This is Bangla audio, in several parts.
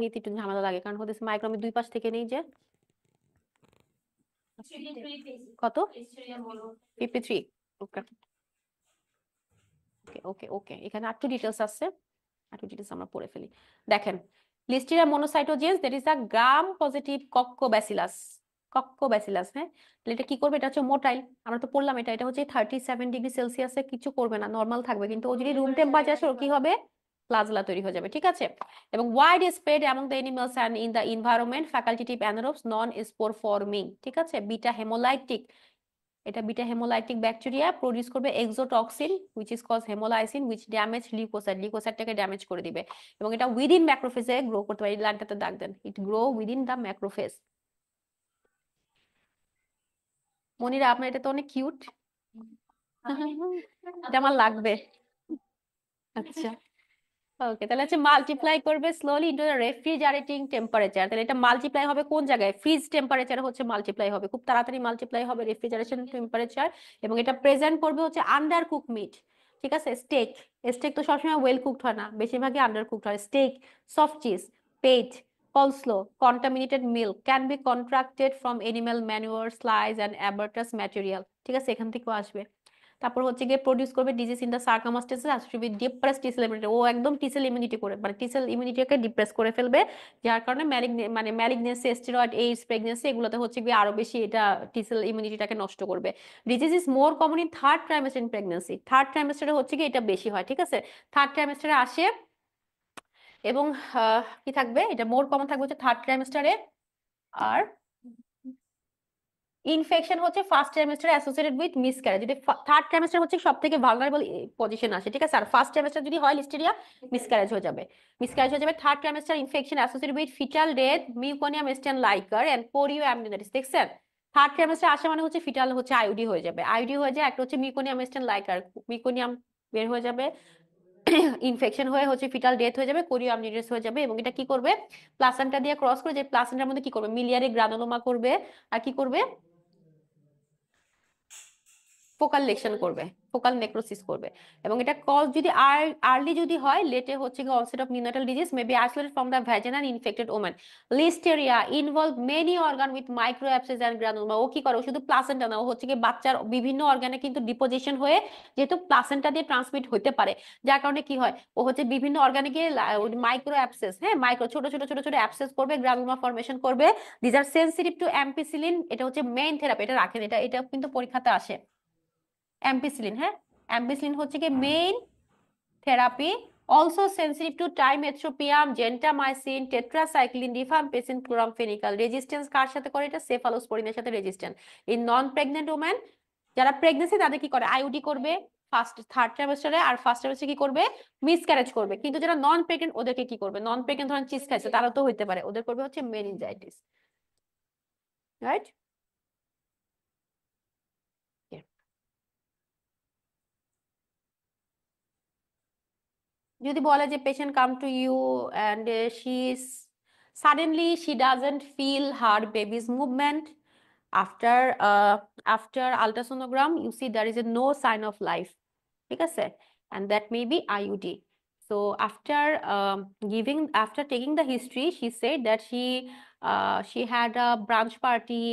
নিতে একটু ঝামেলা লাগে, কারণ হচ্ছে মাইক্রো আমি দুই পাশ থেকে নেই যে কত 53। ওকে ওকে ওকে ওকে, এখানে আর একটু ডিটেলস আছে, আর একটু ডিটেলস আমরা পড়ে ফেলি। দেখেন, Listeria monocytogenes, that is a gram positive coccobacillus. Coccobacillus, হ্যাঁ, তাহলে এটা কি করবে? এটা হচ্ছে মোটাইল, আমরা তো পড়লাম এটা, এটা হচ্ছে 37°C কিছু করবে না, নর্মাল থাকবে, কিন্তু ও যদি রুম টেম্পারেচার আসে কি হবে? প্লাজমা তৈরি হয়ে যাবে, ঠিক আছে। এবং wide spread among the animals and in the environment, facultative anaerobes, non spore forming, ঠিক আছে। বিটা হেমোলাইটিক, এটা বিটা হেমোলাইটিক ব্যাকটেরিয়া প্রোডিউস করবে exotoxin which is cause hemolysin which damage leukocyte, লিউকোসাইটটাকে ড্যামেজ করে দিবে, এবং এটা উইদিন ম্যাক্রোফেজে গ্রো করতে পারে। লাইনটাতে দাগ দেন, it grow within the macrophage. Monira আপনার এটা তো অনেক কিউট, এটা আমার লাগবে। আচ্ছা ওকে, তাহলে হচ্ছে মাল্টিপ্লাই করবে slowly into the refrigerating temperature. তাহলে এটা মাল্টিপ্লাই হবে কোন জায়গায়? ফ্রিজ টেম্পারেচারে হচ্ছে মাল্টিপ্লাই হবে, খুব তাড়াতাড়ি মাল্টিপ্লাই হবে রেফ্রিজারেশন টেম্পারেচার। এবং এটা প্রেজেন্ট করবে হচ্ছে আন্ডার কুক মিট, ঠিক আছে। স্টেক, স্টেক তো সবসময় ওয়েল কুকড হয় না, বেশিরভাগই আন্ডার কুকড হয়। Steak, soft cheese, pate, coleslaw, contaminated milk can be contracted from animal manure, slice and abatus material, ঠিক আছে, এখান থেকেও আসবে। তারপর হচ্ছে গিয়ে প্রডিউস করবে disease in the circumstances associated with depressed T cell immunity. ও একদম টি সেল ইমিউনিটি করে, মানে টি সেল ইমিউনিটিকে ডিপ্রেস করে ফেলবে, যার কারণে ম্যালিগনেন্সি, স্টেরয়েড, এইডস, প্রেগন্যান্সি এগুলোতে হচ্ছে গিয়ে আরো বেশি এটা টি সেল ইমিউনিটিটাকে নষ্ট করবে। Disease is more common in third trimester in pregnancy. Third ট্রাইমেস্টারে হচ্ছে গিয়ে এটা বেশি হয়, ঠিক আছে। থার্ড ট্রাইমেস্টারে আসে, এবং কি থাকবে? এটা মোর কমন থাকবে হচ্ছে থার্ড ট্রাইমেস্টারে। আর ইনফেকশন হচ্ছে first trimester associated with miscarriage, যদি থার্ড ট্রাইমেস্টার হচ্ছে সবথেকে ভালনারেবল পজিশন আসে, ঠিক আছে। আর ফার্স্ট ট্রাইমেস্টার যদি হয় লিস্টেরিয়া, মিসক্যারেজ হয়ে যাবে, মিসক্যারেজ হয়ে যাবে। Third trimester infection associated with fetal death, meconium stained liquor and chorioamnionitis, দেখছেন। থার্ড ট্রাইমেস্টার আসা মানে হচ্ছে ফিটাল হচ্ছে আইউডি হয়ে যাবে, আইউডি হয়ে যায়। একটা হচ্ছে মিউকোনিয়া মেস্টিয়ান লাইকার, মিউকোনিয়াম বের হয়ে যাবে, ইনফেকশন হয়ে হচ্ছে ফিটাল ডেথ হয়ে যাবে, কোরিও অ্যামনিওনাইটিস হয়ে যাবে। এবং এটা কি করবে? প্লাসেন্টা দিয়ে ক্রস করে, যে প্লাসেন্টার মধ্যে কি করবে? মিলিয়ারি গ্রানুলোমা করবে, আর কি করবে? ফোকাল লেকশন করবে, ফোকাল নেক্রোসিস করবে। এবং এটা কজ যদি আর্লি যদি হয়, লেটে হচ্ছে onset of neonatal disease may be isolated from the vagina in infected women. Listeria involve many organ with micro abscess and granuloma. ও কি করে? শুধু প্লাসেন্টা না, ও হচ্ছে কি বাচ্চার বিভিন্ন অর্গানে কিন্তু ডিপোজিশন হয়ে, যেহেতু প্লাসেন্টা দিয়ে ট্রান্সমিট হতে পারে, যার কারণে কি হয়, ও হচ্ছে বিভিন্ন অর্গানে গিয়ে মাইক্রো অ্যাবসেস, হ্যাঁ, মাইক্রো ছোট ছোট ছোট ছোট অ্যাবসেস করবে, গ্রানুলোমা ফরমেশন করবে। This are sensitive to ampicillin, এটা হচ্ছে মেইন থেরাপি, এটা রাখেন, এটা এটা কিন্তু পরীক্ষাতে আসে। অ্যাম্পিসিলিন, হ্যাঁ, অ্যাম্পিসিলিন হচ্ছে কি main therapy. Also sensitive to trimethoprim, gentamicin, tetracycline, rifampicin, chloramphenicol. Resistance কার সাথে করে? এটা সেফালোস্পোরিনের সাথে resistant. In non pregnant women, যারা প্রেগনেন্সি তাদের কি করে? আইউডি করবে ফার্স্ট থার্ড ট্রাইমেস্টারে, আর ফার্স্ট ট্রাইমেস্টারে কি করবে? মিসক্যারেজ করবে। কিন্তু যারা নন প্রেগনেন্ট ওদেরকে কি করবে? নন প্রেগনেন্ট ধরেন চিজ খাইছে, তারা তো হইতে পারে, ওদের করবে হচ্ছে মেনিনজাইটিস, রাইট। যদি বলে যে patient come to you and suddenly she doesn't feel her baby's movement after after ultrasonogram, you see there is no sign of life, ঠিক আছে, and that may be IUD. So after taking the history, she said that she had a brunch party,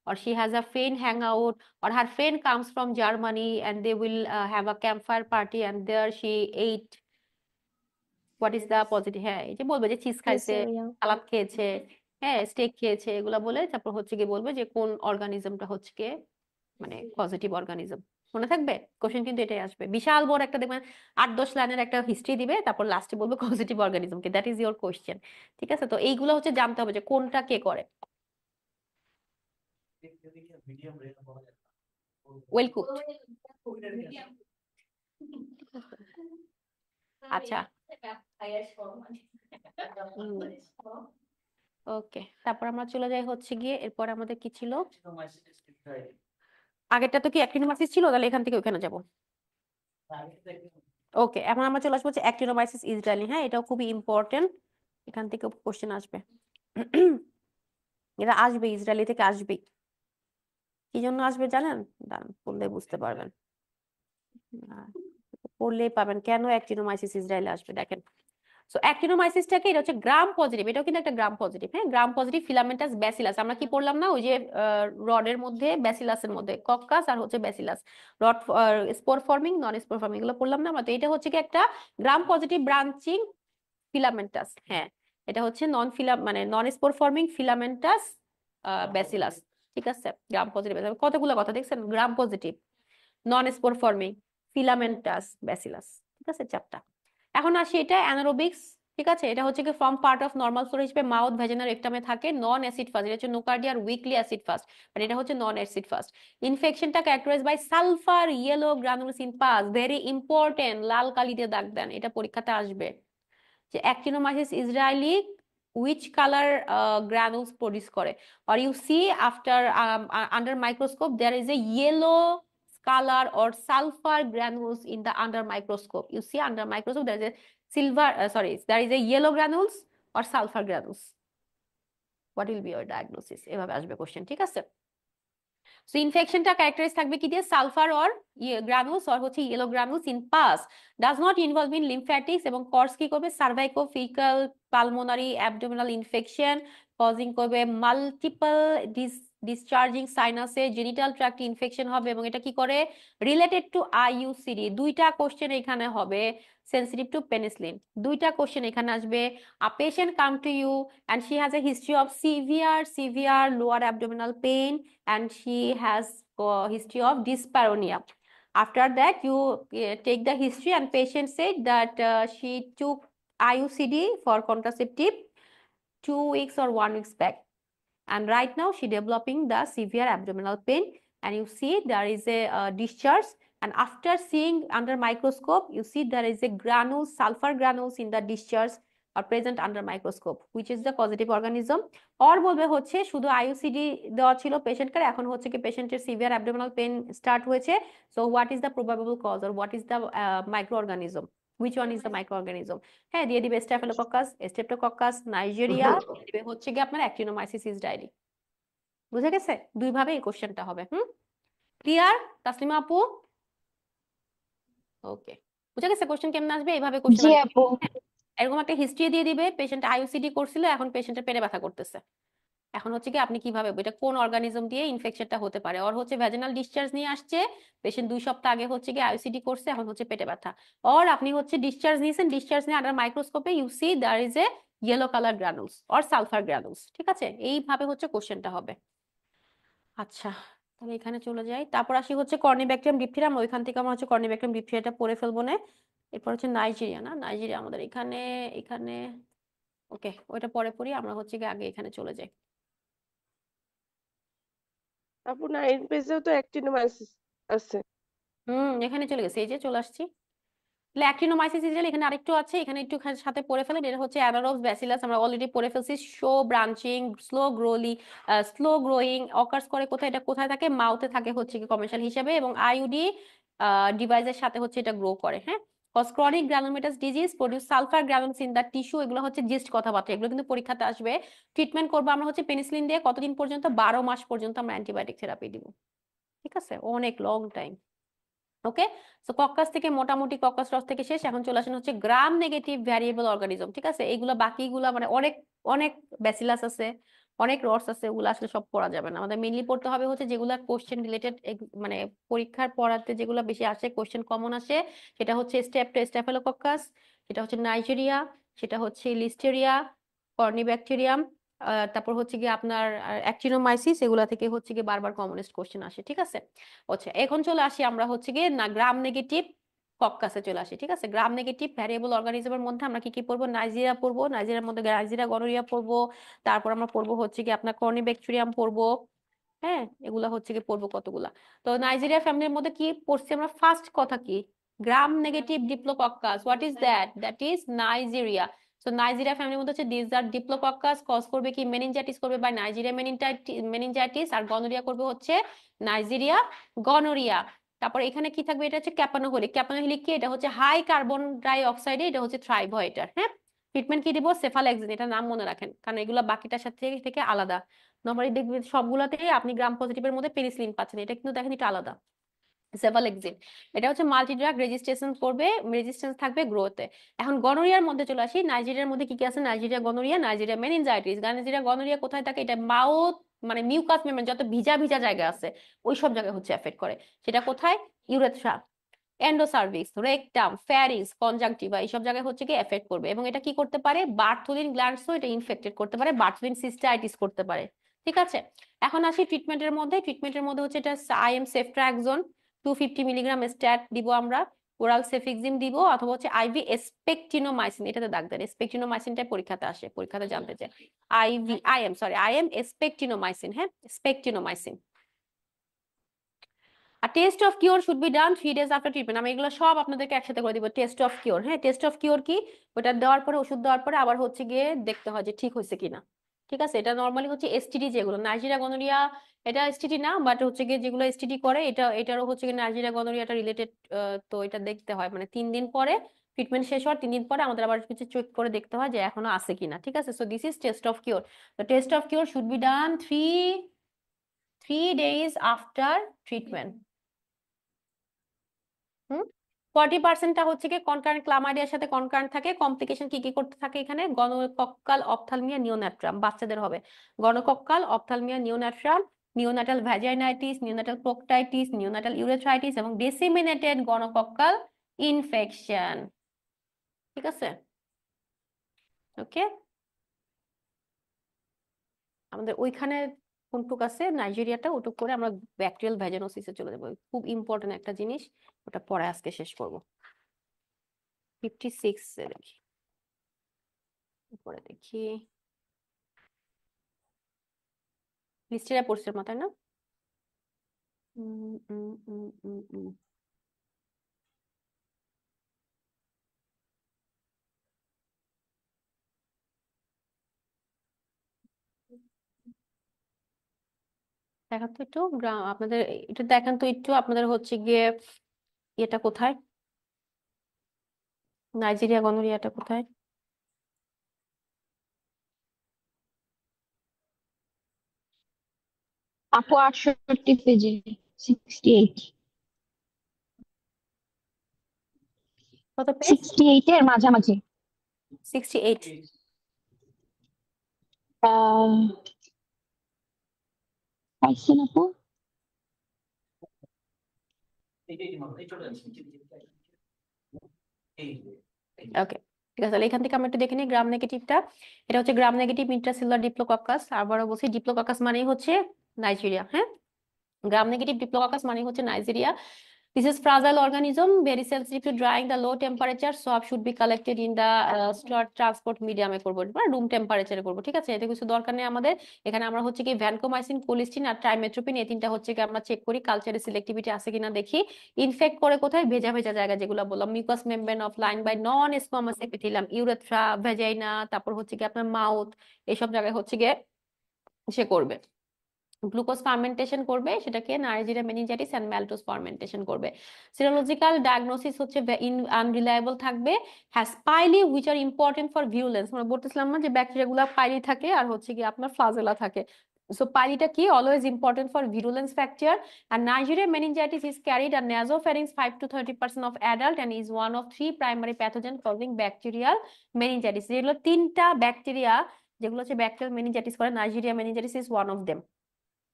or she has a friend hangout, or her friend comes from Germany and they will have a campfire party and there she ate what is the positive, হ্যাঁ, এই যে বলবে যে চিজ খাইছে, সালাদ খেয়েছে, হ্যাঁ, স্টেক খেয়েছে, এগুলা বলে তারপর হচ্ছে কি বলবে যে কোন অর্গানিজমটা হচ্ছে কি মানে পজিটিভ অর্গানিজম। মনে থাকবে, কোশ্চেন কিন্তু এটাই আসবে, বিশাল বড় একটা দেখবেন 8-10 লাইনের একটা হিস্ট্রি দিবে, তারপর লাস্টে বলবে পজিটিভ অর্গানিজম কি, দ্যাট ইজ ইওর কোশ্চেন, ঠিক আছে। তো এইগুলো হচ্ছে জানতে হবে যে কোনটা কে করে। ওয়েল কুকড, আচ্ছা ওকে। তারপর আমরা চলে যাই হচ্ছে গিয়ে, এরপর আমাদের কি ছিল? আগেরটা তো কি অ্যাক্টিনোমাইসিস ছিল, তাহলে এখান থেকে ওখানে যাব। ওকে, এখন আমরা চলে আসবো হচ্ছে অ্যাক্টিনোমাইসিস ইসরায়েলি, হ্যাঁ, এটাও খুবই ইম্পর্টেন্ট, এখান থেকে কোশ্চেন আসবে। এটা আসবে, ইসরায়েলি থেকে আসবে। কি জন্য আসবে জানেন? দাঁড়ান, পড়লে বুঝতে পারবেন, পড়লেই পাবেন কেন অ্যাক্টিনোমাইসিস ইসরায়েলে আসবে। দেখেন, সো অ্যাক্টিনোমাইসিসটাকে এটা হচ্ছে গ্রাম পজিটিভ, এটাও কিন্তু একটা গ্রাম পজিটিভ। হ্যাঁ, গ্রাম পজিটিভ ফিলামেন্টাস ব্যাসিলাস। আমরা কি পড়লাম না, ওই যে রডের মধ্যে ব্যাসিলাসের মধ্যে কক্কাস আর হচ্ছে ব্যাসিলাস, রড স্পোর ফর্মিং নন স্পোর ফর্মিং এগুলো পড়লাম না আমরা। তো এটা হচ্ছে কি একটা গ্রাম পজিটিভ ব্রাঞ্চিং ফিলামেন্টাস। হ্যাঁ, এটা হচ্ছে মানে নন স্পোর ফর্মিং ফিলামেন্টাস ব্যাসিলাস। ঠিক আছে, গ্রাম পজিটিভ। কতগুলো কথা দেখছেন, গ্রাম পজিটিভ, নন স্পোর ফর্মিং, ফিলামেন্টাস ব্যাসিলাস। ঠিক আছে, চারটা। এখন আসি এটা অ্যানারোবিক্স। ঠিক আছে, এটা হচ্ছে কি form part of normal flora হিসেবে মাউথ ভ্যাজিনা রেকটামে থাকে, নন অ্যাসিড ফাস্ট। এটা হচ্ছে নোকার্ডিয়ার উইকলি অ্যাসিড ফাস্ট, বাট এটা হচ্ছে নন অ্যাসিড ফাস্ট। ইনফেকশনটা characterize by sulphur yellow granules in pus. Very important, লাল কালি দিয়ে দাগ দেন, এটা পরীক্ষাতে আসবে যে Actinomyces israelii which color granules produce করে, or you see after under microscope there is a yellow color or sulfur granules in the under microscope. You see under microscope there is a there is a yellow granules or sulfur granules. What will be your diagnosis? এভাবে আসবে কোশ্চেন। ঠিক আছে, সো ইনফেকশনটা ক্যারেক্টারাইজ থাকবে কি দিয়ে, সালফার অর গ্রানুলস অর হচ্ছে yellow granules in pus, does not involve in lymphatics, এবং কজ কি করবে, cervicofacial pulmonary abdominal infection, causing করবে মাল্টিপল ডিসচার্জিং সাইনাসে, জেনিটাল ট্র্যাক্ট ইনফেকশন হবে, এবং এটা কি করে, রিলেটেড টু আইইউসিডি। দুইটা কোশ্চেন এখানে হবে, সেনসিটিভ টু পেনিসিলিন। দুইটা কোশ্চেন এখানে আসবে। A patient come to you and she has a history of severe lower abdominal pain, and she has a history of dyspareunia. After that, you take the history, and patient said that she took IUCD for contraceptive 2 weeks or 1 week back, and right now she developing the severe abdominal pain, and you see there is a discharge, and after seeing under microscope you see there is a granules, sulfur granules in the discharge are present under microscope, which is the causative organism. or বলবে হচ্ছে শুধু আইইউসিডি দেওয়া ছিল পেশেন্টকে, এখন হচ্ছে কি পেশেন্টের সিভিয়ার অ্যাবডোমিনাল পেন স্টার্ট হয়েছে, so what is the probable cause, or what is the microorganism, which one is the microorganism? হ্যাঁ, দিয়ে দিবে স্ট্যাফিলোকক্কাস, স্ট্রেপ্টোকক্কাস, নাইজেরিয়া, দিবে হচ্ছে কি আপনার অ্যাক্টিনোমাইসিস ইসরায়েলি। বুঝে গেছে, দুই ভাবে এই কোশ্চেনটা হবে। ক্লিয়ার তাসলিমা আপু? ওকে, বুঝে গেছে কোশ্চেন কেমন আসবে, এইভাবে কোশ্চেন জি আসবে। আপু। এরকম একটা হিস্ট্রি দিয়ে দিবে, পেশেন্ট আইইউসিডি করছিল, এখন পেশেন্টের পেটে ব্যথা করতেছে, এখন হচ্ছে কি আপনি কিভাবে এটা কোন অর্গানিজম দিয়ে ইনফেকশনটা হতে পারে, ওর হচ্ছে ভ্যাজিনাল ডিসচার্জ নিয়ে আসছে, পেশেন্ট 2 সপ্তাহ আগে হচ্ছে কি আইইউসিডি করছে, এখন হচ্ছে পেটে ব্যথা, অর আপনি হচ্ছে ডিসচার্জ নিয়েছেন, ডিসচার্জ নিয়ে আন্ডার মাইক্রোস্কোপে you see there is a yellow colour granules or sulphur granules. ঠিক আছে, এইভাবে হচ্ছে কোশ্চেনটা হবে। আচ্ছা, তাহলে এখানে চলে যাই, তারপর আসি হচ্ছে কর্নিব্যাকটেরিয়াম ডিপথিরিয়া। আমরা ওইখান থেকে আমরা হচ্ছে কর্নিব্যাকটেরিয়াম ডিপথিরিয়াটা পড়ে ফেলবো না। এরপর হচ্ছে নাইজেরিয়া, না নাইজেরিয়া আমাদের এখানে এখানে ওকে, ওইটা পরে পড়ি, আমরা হচ্ছে কি আগে এখানে চলে যাই। আপু 9 পেজেও তো অ্যাক্টিনোমাইসিস আছে। এখানে চলে গেছে, এই যে চলে আসছি। অ্যাক্টিনোমাইসিস ইসরায়েল এখানে আরেকটু আছে, এখানে একটু সাথে পড়ে ফেলেন। এটা হচ্ছে অ্যানারোবস ব্যাসিলাস, আমরা অলরেডি পড়ে ফেলছি। Show branching, slow growing, occurs করে কোথায়, এটা কোথায় থাকে, মাউথে থাকে হচ্ছে কি কমার্শিয়াল হিসেবে, এবং আইইউডি ডিভাইসের সাথে হচ্ছে এটা গ্রো করে। হ্যাঁ, chronic granulomatous disease produce sulphur Granules in the tissue. এগুলো হচ্ছে জিস্ট কথাবার্তা, এগুলো কিন্তু পরীক্ষাতে আসবে। ট্রিটমেন্ট করবো আমরা হচ্ছে পেনিসিলিন দিয়ে, কতদিন পর্যন্ত, 12 মাস পর্যন্ত আমরা অ্যান্টিবায়োটিক থেরাপি দিব। ঠিক আছে, অনেক লং টাইম। ওকে, সো কক্কাস থেকে মোটামুটি কক্কাস রস থেকে শেষ। এখন চলে আসেন হচ্ছে গ্রাম নেগেটিভ ভ্যারিয়েবল অর্গানিজম। ঠিক আছে, এইগুলো বাকিগুলা মানে অনেক অনেক ব্যাসিলাস আছে, অনেক রস আছে, ওগুলো আসলে সব পড়া যাবে না। আমাদের মেইনলি পড়তে হবে হচ্ছে যেগুলা কোশ্চেন রিলেটেড, মানে পরীক্ষার পড়াতে যেগুলো বেশি আসে, কোশ্চেন কমন আসে, সেটা হচ্ছে স্ট্যাফিলোকক্কাস, সেটা হচ্ছে নাইজেরিয়া, সেটা হচ্ছে লিস্টেরিয়া, কর্নিব্যাকটেরিয়াম, তারপর হচ্ছে কি আপনার অ্যাক্টিনোমাইসিস, এগুলা থেকে হচ্ছে কি বারবার কমনেস্ট কোশ্চেন আসে। ঠিক আছে, আচ্ছা এখন চলে আসি আমরা হচ্ছে গিয়ে না গ্রাম নেগেটিভ কক্কাসে চলে আসি। ঠিক আছে, গ্রাম নেগেটিভ ভ্যারিয়েবল অর্গানিজমের মধ্যে আমরা কি কি পড়বো, নাইজেরিয়া পড়বো, নাইজেরিয়ার মধ্যে নাইজেরিয়া গনোরিয়া পড়বো, তারপর আমরা পড়বো হচ্ছে কি আপনার কর্নিব্যাকটেরিয়াম পড়বো। হ্যাঁ, এগুলা হচ্ছে কি পড়বো কতগুলা। তো নাইজেরিয়া ফ্যামিলির মধ্যে কি পড়ছি আমরা, ফার্স্ট কথা কি, gram negative diplococcus, what is that, that is Nigeria. So Nigeria ফ্যামিলির মধ্যে হচ্ছে দিস আর ডিপ্লোকক্কাস, কজ করবে কি মেনিনজাইটিস করবে বা নাইজেরিয়া মেনিনজাইটিস, আর গনোরিয়া করবে হচ্ছে নাইজেরিয়া গনোরিয়া। তারপর এখানে কি থাকবে, এটা হচ্ছে ক্যাপানোহলিক। ক্যাপানোহলিক কি, এটা হচ্ছে হাই কার্বন ডাই অক্সাইডে, এটা হচ্ছে থ্রাইভয়েটার। হ্যাঁ, ট্রিটমেন্ট কি দিব, সেফালেক্সিন, এটা নাম মনে রাখেন, কারণ এগুলো বাকিটার সাথে থেকে আলাদা। নর্মালি দেখবেন সবগুলাতেই আপনি গ্রাম পজিটিভের মধ্যে পেনিসিলিন পাচ্ছেন, এটা কিন্তু দেখেন এটা আলাদা। সেফালেক্সিন, এটা হচ্ছে মাল্টি ড্রাগ রেজিস্ট্যান্স থাকবে গ্রোথে। এখন গনোরিয়ার মধ্যে চলে আসি। নাইজেরিয়ার মধ্যে কি কি আছে? Nigeria gonorrhoea, Nigeria meningitis. Nigeria gonorrhoea কোথায় থাকে? এটা মাউথ, মানে মিউকাস মেমব্রেন, যত ভিজা ভিজা জায়গা আছে ওই সব জায়গায় হচ্ছে এফেক্ট করে। সেটা কোথায়? ইউরেথ্রা, এন্ডোসার্ভিক্স, রেকটাম, ফ্যারিংস, কনজাংটিভা, এইসব জায়গায় হচ্ছে কি এফেক্ট করবে। এবং এটা কি করতে পারে? বার্থোলিন গ্ল্যান্ডসও এটা ইনফেক্টেড করতে পারে, বার্থোলিন সিস্টাইটিস করতে পারে। ঠিক আছে, এখন আসি ট্রিটমেন্টের মধ্যে। ট্রিটমেন্টের মধ্যে হচ্ছে এটা আইএম সেফট্রাক্সোন 250 মিলিগ্রাম স্ট্যাট দিব আমরা, ওরাল সেফিক্সিম দিব, অথবা হচ্ছে আইভি স্পেকটিনোমাইসিন, এটাতে দাগ দেন। স্পেকটিনোমাইসিনটা পরীক্ষাতে আসে, পরীক্ষাতে জানতে চায়। আইএম স্পেকটিনোমাইসিন, হ্যাঁ, স্পেকটিনোমাইসিন। আর test of cure should be done 3 days after treatment. আমি এগুলো সব আপনাদেরকে একসাথে করে দিব। টেস্ট অফ কিওর, হ্যাঁ, টেস্ট অফ কিওর কি? ওটা দেওয়ার পরে, ওষুধ দেওয়ার পরে আবার হচ্ছে গিয়ে দেখতে হয় যে ঠিক হয়েছে কিনা। ঠিক আছে, এটা নর্মালি হচ্ছে এসটিডি যেগুলো, নাইজেরিয়া গনোরিয়া এটা এসটিডি না, বাট হচ্ছে গিয়ে যেগুলো এসটিডি করে এটারও হচ্ছে গিয়ে নাইজেরিয়া গনোরিয়াটা রিলেটেড। তো এটা দেখতে হয়, মানে 3 দিন পরে ট্রিটমেন্ট শেষ হওয়ার 3 দিন পরে আমাদের আবার কিছু চেক করে দেখতে হয় যে এখনো আছে কিনা। ঠিক আছে, so this is test of cure. The test of cure should be done 3 days after treatment. 40%টা হচ্ছে কি কনকারেন্ট ক্লামাইডিয়ার সাথে কনকারেন্ট থাকে। কমপ্লিকেশন কি কি করতে থাকে এখানে? গনোকক্কাল অপথ্যালমিয়া নিওনাট্রাম, বাচ্চাদের হবে gonococcal ophthalmia neonatorum, neonatal vaginitis, neonatal proctitis, neonatal urethritis এবং ডিসেমিনেটেড গনোকক্কাল ইনফেকশন। ঠিক আছে, ওকে। আমাদের ওইখানে কোনটুক আছে নাইজেরিয়াটা, ওটুক করে আমরা ব্যাকটেরিয়াল ভ্যাজানোসিসে চলে যাবো। খুব ইম্পর্টেন্ট একটা জিনিস, ওটা পরে আজকে শেষ করব। 56 এ দেখি, পরে দেখি। লিস্টেরিয়া পড়ছে মাথায় না? উম, উম, উম, উম, উম। দেখান তো একটু আপনাদের, এটা দেখান তো একটু আপনাদের হচ্ছে গিয়ে এটা কোথায়? নাইজেরিয়া গনোরিয়াটা কোথায়? আপু 68 পেজে, 68, কত পেজ? 68 এর মাঝামাঝি। 68। আহ পাইছেন আপু? ওকে, ঠিক আছে, তাহলে এখান থেকে আমরা একটু দেখে নিই গ্রাম নেগেটিভটা। এটা হচ্ছে গ্রাম নেগেটিভ ইন্ট্রাসেলুলার ডিপ্লোকক্কাস। আবারও বলছি, ডিপ্লোকক্কাস মানেই হচ্ছে নাইজেরিয়া, হ্যাঁ। গ্রাম নেগেটিভ ডিপ্লোকক্কাস মানে হচ্ছে Nigeria. This is fragile organism, very sensitive to drying, the low temperature. Swab should be collected in the stored transport medium এ করবো, মানে রুম টেম্পারেচারে করবো। ঠিক আছে, এতে কিছু দরকার নেই আমাদের। এখানে আমরা হচ্ছে কি ভ্যানকোমাইসিন, কোলিস্টিন আর ট্রাইমেট্রোপিন, এই তিনটা হচ্ছে কি আমরা চেক করি, কালচারে সিলেক্টিভিটি আছে কিনা দেখি। ইনফেক্ট করে কোথায়? ভেজা ভেজা জায়গা যেগুলো বললাম, mucous membrane of line by non squamous epithelium, urethra, vagina, তারপর হচ্ছে কি আপনার মাউথ, এইসব জায়গায় হচ্ছে গিয়ে সে করবে। গ্লুকোজ ফার্মেন্টেশন করবে, সেটাকে Neisseria meningitidis and maltose fermentation করবে। সিরোলজিক্যাল ডায়াগনোসিস হচ্ছে আনরিলায়েবল থাকবে। Has pili which are important for virulence, আমরা বলতেছিলাম না যে ব্যাকটেরিয়া গুলা পাইলি থাকে আর হচ্ছে কি আপনার ফ্লাজেলা থাকে। সো পাইলিটা কি? Always important for virulence factor. আর Neisseria meningitidis is carried are nasopharynx 5 to 30% of adult and is one of 3 primary pathogen causing bacterial meningitis. যেগুলো তিনটা ব্যাকটেরিয়া যেগুলো হচ্ছে ব্যাকটেরিয়াল মেনিনজাইটিস করে, Neisseria meningitidis is one of them.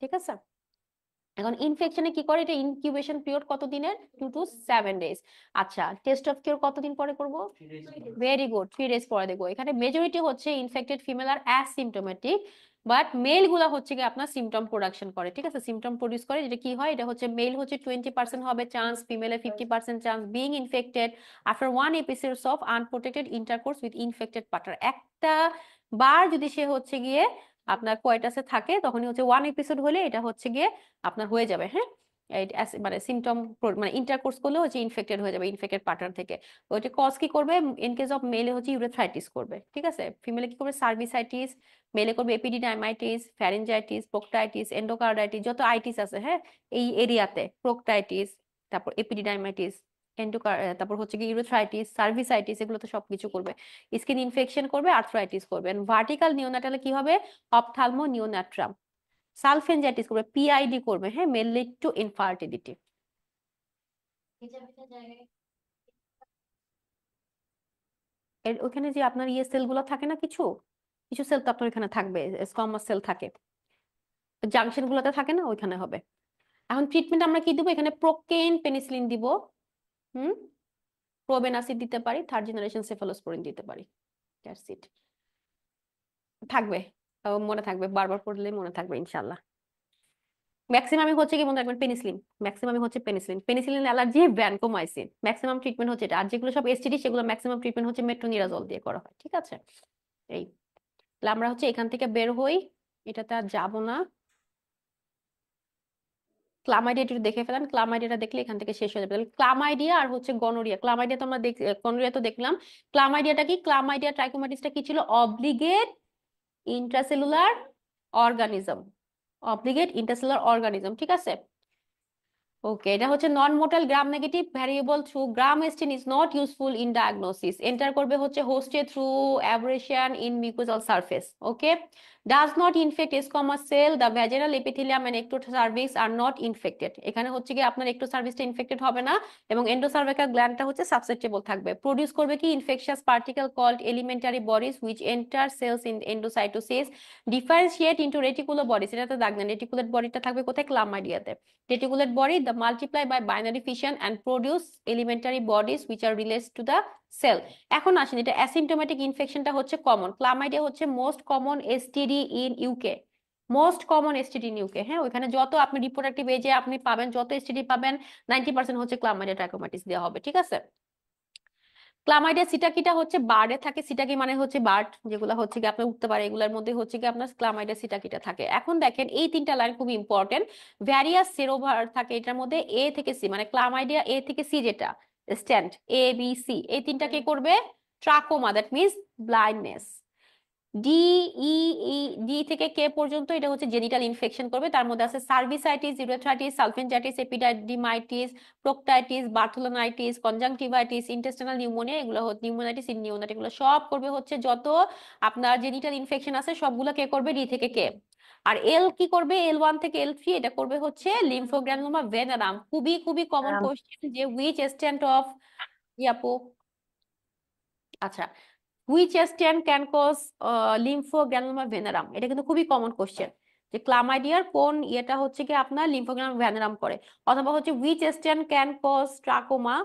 ঠিক আছে, এখন ইনফেকশনে কি করে? এটা ইনকিউবেশন পিরিয়ড কত দিনের? 2 to 7 days। আচ্ছা, টেস্ট অফ কিওর কতদিন পরে করব? ভেরি গুড, 3 days পরে দেখবো। এখানে মেজরিটি হচ্ছে ইনফেক্টেড ফিমেল আর অ্যাসিম্পটোমেটিক, বাট মেল গুলা হচ্ছে কি আপনার সিমটম প্রোডাকশন করে। ঠিক আছে, সিমটম প্রডিউস করে। যেটা কি হয়, এটা হচ্ছে মেল হচ্ছে 20% হবে চান্স, ফিমেলে 50% chance being infected after 1 episodes of unprotected intercourse with infected partner. একটা বার যদি সে হচ্ছে গিয়ে আপনার কোয়াইটাসে থাকে, তখনই হচ্ছে 1 episode হলে এটা হচ্ছে গিয়ে আপনার হয়ে যাবে, হ্যাঁ। মানে সিমটম, মানে ইন্টারকোর্স করলে হচ্ছে ইনফেক্টেড হয়ে যাবে ইনফেক্টেড পার্টনার থেকে। ওইটা কজ কি করবে? ইন কেস অফ মেলে হচ্ছে ইউরেথ্রাইটিস করবে। ঠিক আছে, ফিমেলে কি করবে? সার্ভিসাইটিস, মেলে করবে এপিডিডাইমাইটিস, ফ্যারিনজাইটিস, প্রোক্টাইটিস, এন্ডোকার্ডাইটিস, যত আইটিস আছে, হ্যাঁ, এই এরিয়াতে প্রোক্টাইটিস, তারপর এপিডিডাইমাইটিস, তারপর হচ্ছে কি ইউরেথ্রাইটিস, সার্ভিসাইটিস, এগুলো তো সবকিছু করবে। স্কিন ইনফেকশন করবে, আর্থ্রাইটিস করবে। ভার্টিক্যাল নিওনাটালে কি হবে? অপথালমো নিওনাট্রাম। সালফেনজাইটিস করবে, পিআইডি করবে, হ্যাঁ, মেল লিড টু ইনফার্টিলিটি। এর ওখানে যে আপনার ইয়ে সেল গুলো থাকে না, কিছু কিছু সেল তো আপনার এখানে থাকবে, স্কোয়ামাস সেল থাকে, জাংশন গুলোতে থাকে না, ওইখানে হবে। এখন ট্রিটমেন্ট আমরা কি দিব, এখানে প্রোকেন পেনিসিলিন দিব, হুম, প্রোবেনাসিড দিতে পারি, থার্ড জেনারেশন সেফালোস্পোরিন দিতে পারি। That's it. থাকবে, মনে থাকবে, বারবার পড়লে মনে থাকবে ইনশাআল্লাহ। ম্যাক্সিমামই হচ্ছে কি মনে রাখবেন, পেনিসিলিন, ম্যাক্সিমামই হচ্ছে penicillin, penicillin allergy, vancomycin, maximum treatment হচ্ছে এটা। আর যেগুলো সব এসটিডি সেগুলো ম্যাক্সিমাম ট্রিটমেন্ট হচ্ছে মেট্রোনিরাজল দিয়ে করা হয়, ঠিক আছে। এই তাহলে আমরা হচ্ছে এখান থেকে বের হই, এটাতে আর যাবো না। ক্লামাইডিয়া একটু দেখে ফেলেন, ক্লামাইডিয়াটা দেখলে এখান থেকে শেষ হয়ে যাবে। তাহলে ক্লামাইডিয়া আর হচ্ছে গনোরিয়া, ক্লামাইডিয়া তো আমরা গনোরিয়া তো দেখলাম। ক্লামাইডিয়াটা কি, ক্লামাইডিয়া ট্রাইকোমাটিসটা কি ছিল, obligate intracellular organism, obligate intracellular organism, ঠিক আছে। ওকে, এটা হচ্ছে non motile gram negative variable through gram stain is not useful in diagnosis. Enter করবে হচ্ছে হোস্টে through abrasion in mucosal surface. Okay, does not infect squamous cell, the vaginal epithelium and ectocervix are not infected. এখানে হচ্ছে কি আপনার এক্টোসার্ভিক্সটা ইনফেক্টেড হবে না, এবং এন্ডোসার্ভিক্যাল গ্ল্যান্ডটা হচ্ছে সাসসেপ্টেবল থাকবে। প্রোডিউস করবে কি infectious particle called elementary bodies which enter cells in endocytosis, differentiate into reticular bodies. এটাতে দাগ নেন, রেটিকুলেট বডিটা থাকবে কোথায়, ক্লামাইডিয়াতে। Reticulate body, the multiply by binary fission and produce elementary bodies which are related to the cell. এখন আসেন, এটা অ্যাসিম্পটোমেটিক ইনফেকশনটা হচ্ছে কমন। ক্লামাইডিয়া হচ্ছে most common STD in UK, most common STD in UK. হ্যাঁ, ওইখানে যত আপনি রিপ্রোডাক্টিভ এজে আপনি পাবেন, যত এসটিডি পাবেন, 90% হচ্ছে ক্লামাইডিয়া ট্রাইকোমাটিস দেওয়া হবে, ঠিক আছে। ক্লামাইডিয়া সিটাকিটা হচ্ছে বার্ডে থাকে, সিটাকি মানে হচ্ছে বার্ড যেগুলো হচ্ছে কি আপনার উঠতে পারে, এগুলোর মধ্যে হচ্ছে কি আপনার ক্লামাইডিয়া সিটাকিটা থাকে। এখন দেখেন এই তিনটা লাইন খুব ইম্পর্টেন্ট। ভ্যারিয়াস সেরোভার থাকে এটার মধ্যে, এ থেকে সি, মানে ক্লামাইডিয়া এ থেকে সি যেটা স্ট্যান্ড এ বি সি, এই তিনটাকে করবে trachoma, that means blindness. D E E D থেকে কে পর্যন্ত এটা হচ্ছে জেনিটাল ইনফেকশন করবে, তার মধ্যে আছে cervicitis, urethritis, salpingitis, epididymitis, proctitis, bartholinitis, conjunctivitis, intestinal pneumonia, এগুলো হচ্ছে নিউমোনাইটিস, ইন নিউনাইট, এগুলো সব করবে হচ্ছে যত আপনার জেনিটাল ইনফেকশন আছে সবগুলো কে করবে, ডি থেকে কে। আর এল কি করবে, L1 থেকে L3, এটা করবে হচ্ছে লিম্ফোগ্রানুলোমা ভেনারাম। খুবই খুবই কমন কোশ্চেন, যে হুইচ স্ট্যান্ড অফ ইয়াপো, আচ্ছা, which stain can cause lymphogranuloma venereum, এটা কিন্তু খুবই কমন কোশ্চেন, যে ক্লামাইডিয়ার কোন ইয়েটা হচ্ছে কি আপনার লিম্ফোগ্রানুলোমা ভেনারাম করে। অথবা হচ্ছে which stain can cause trachoma,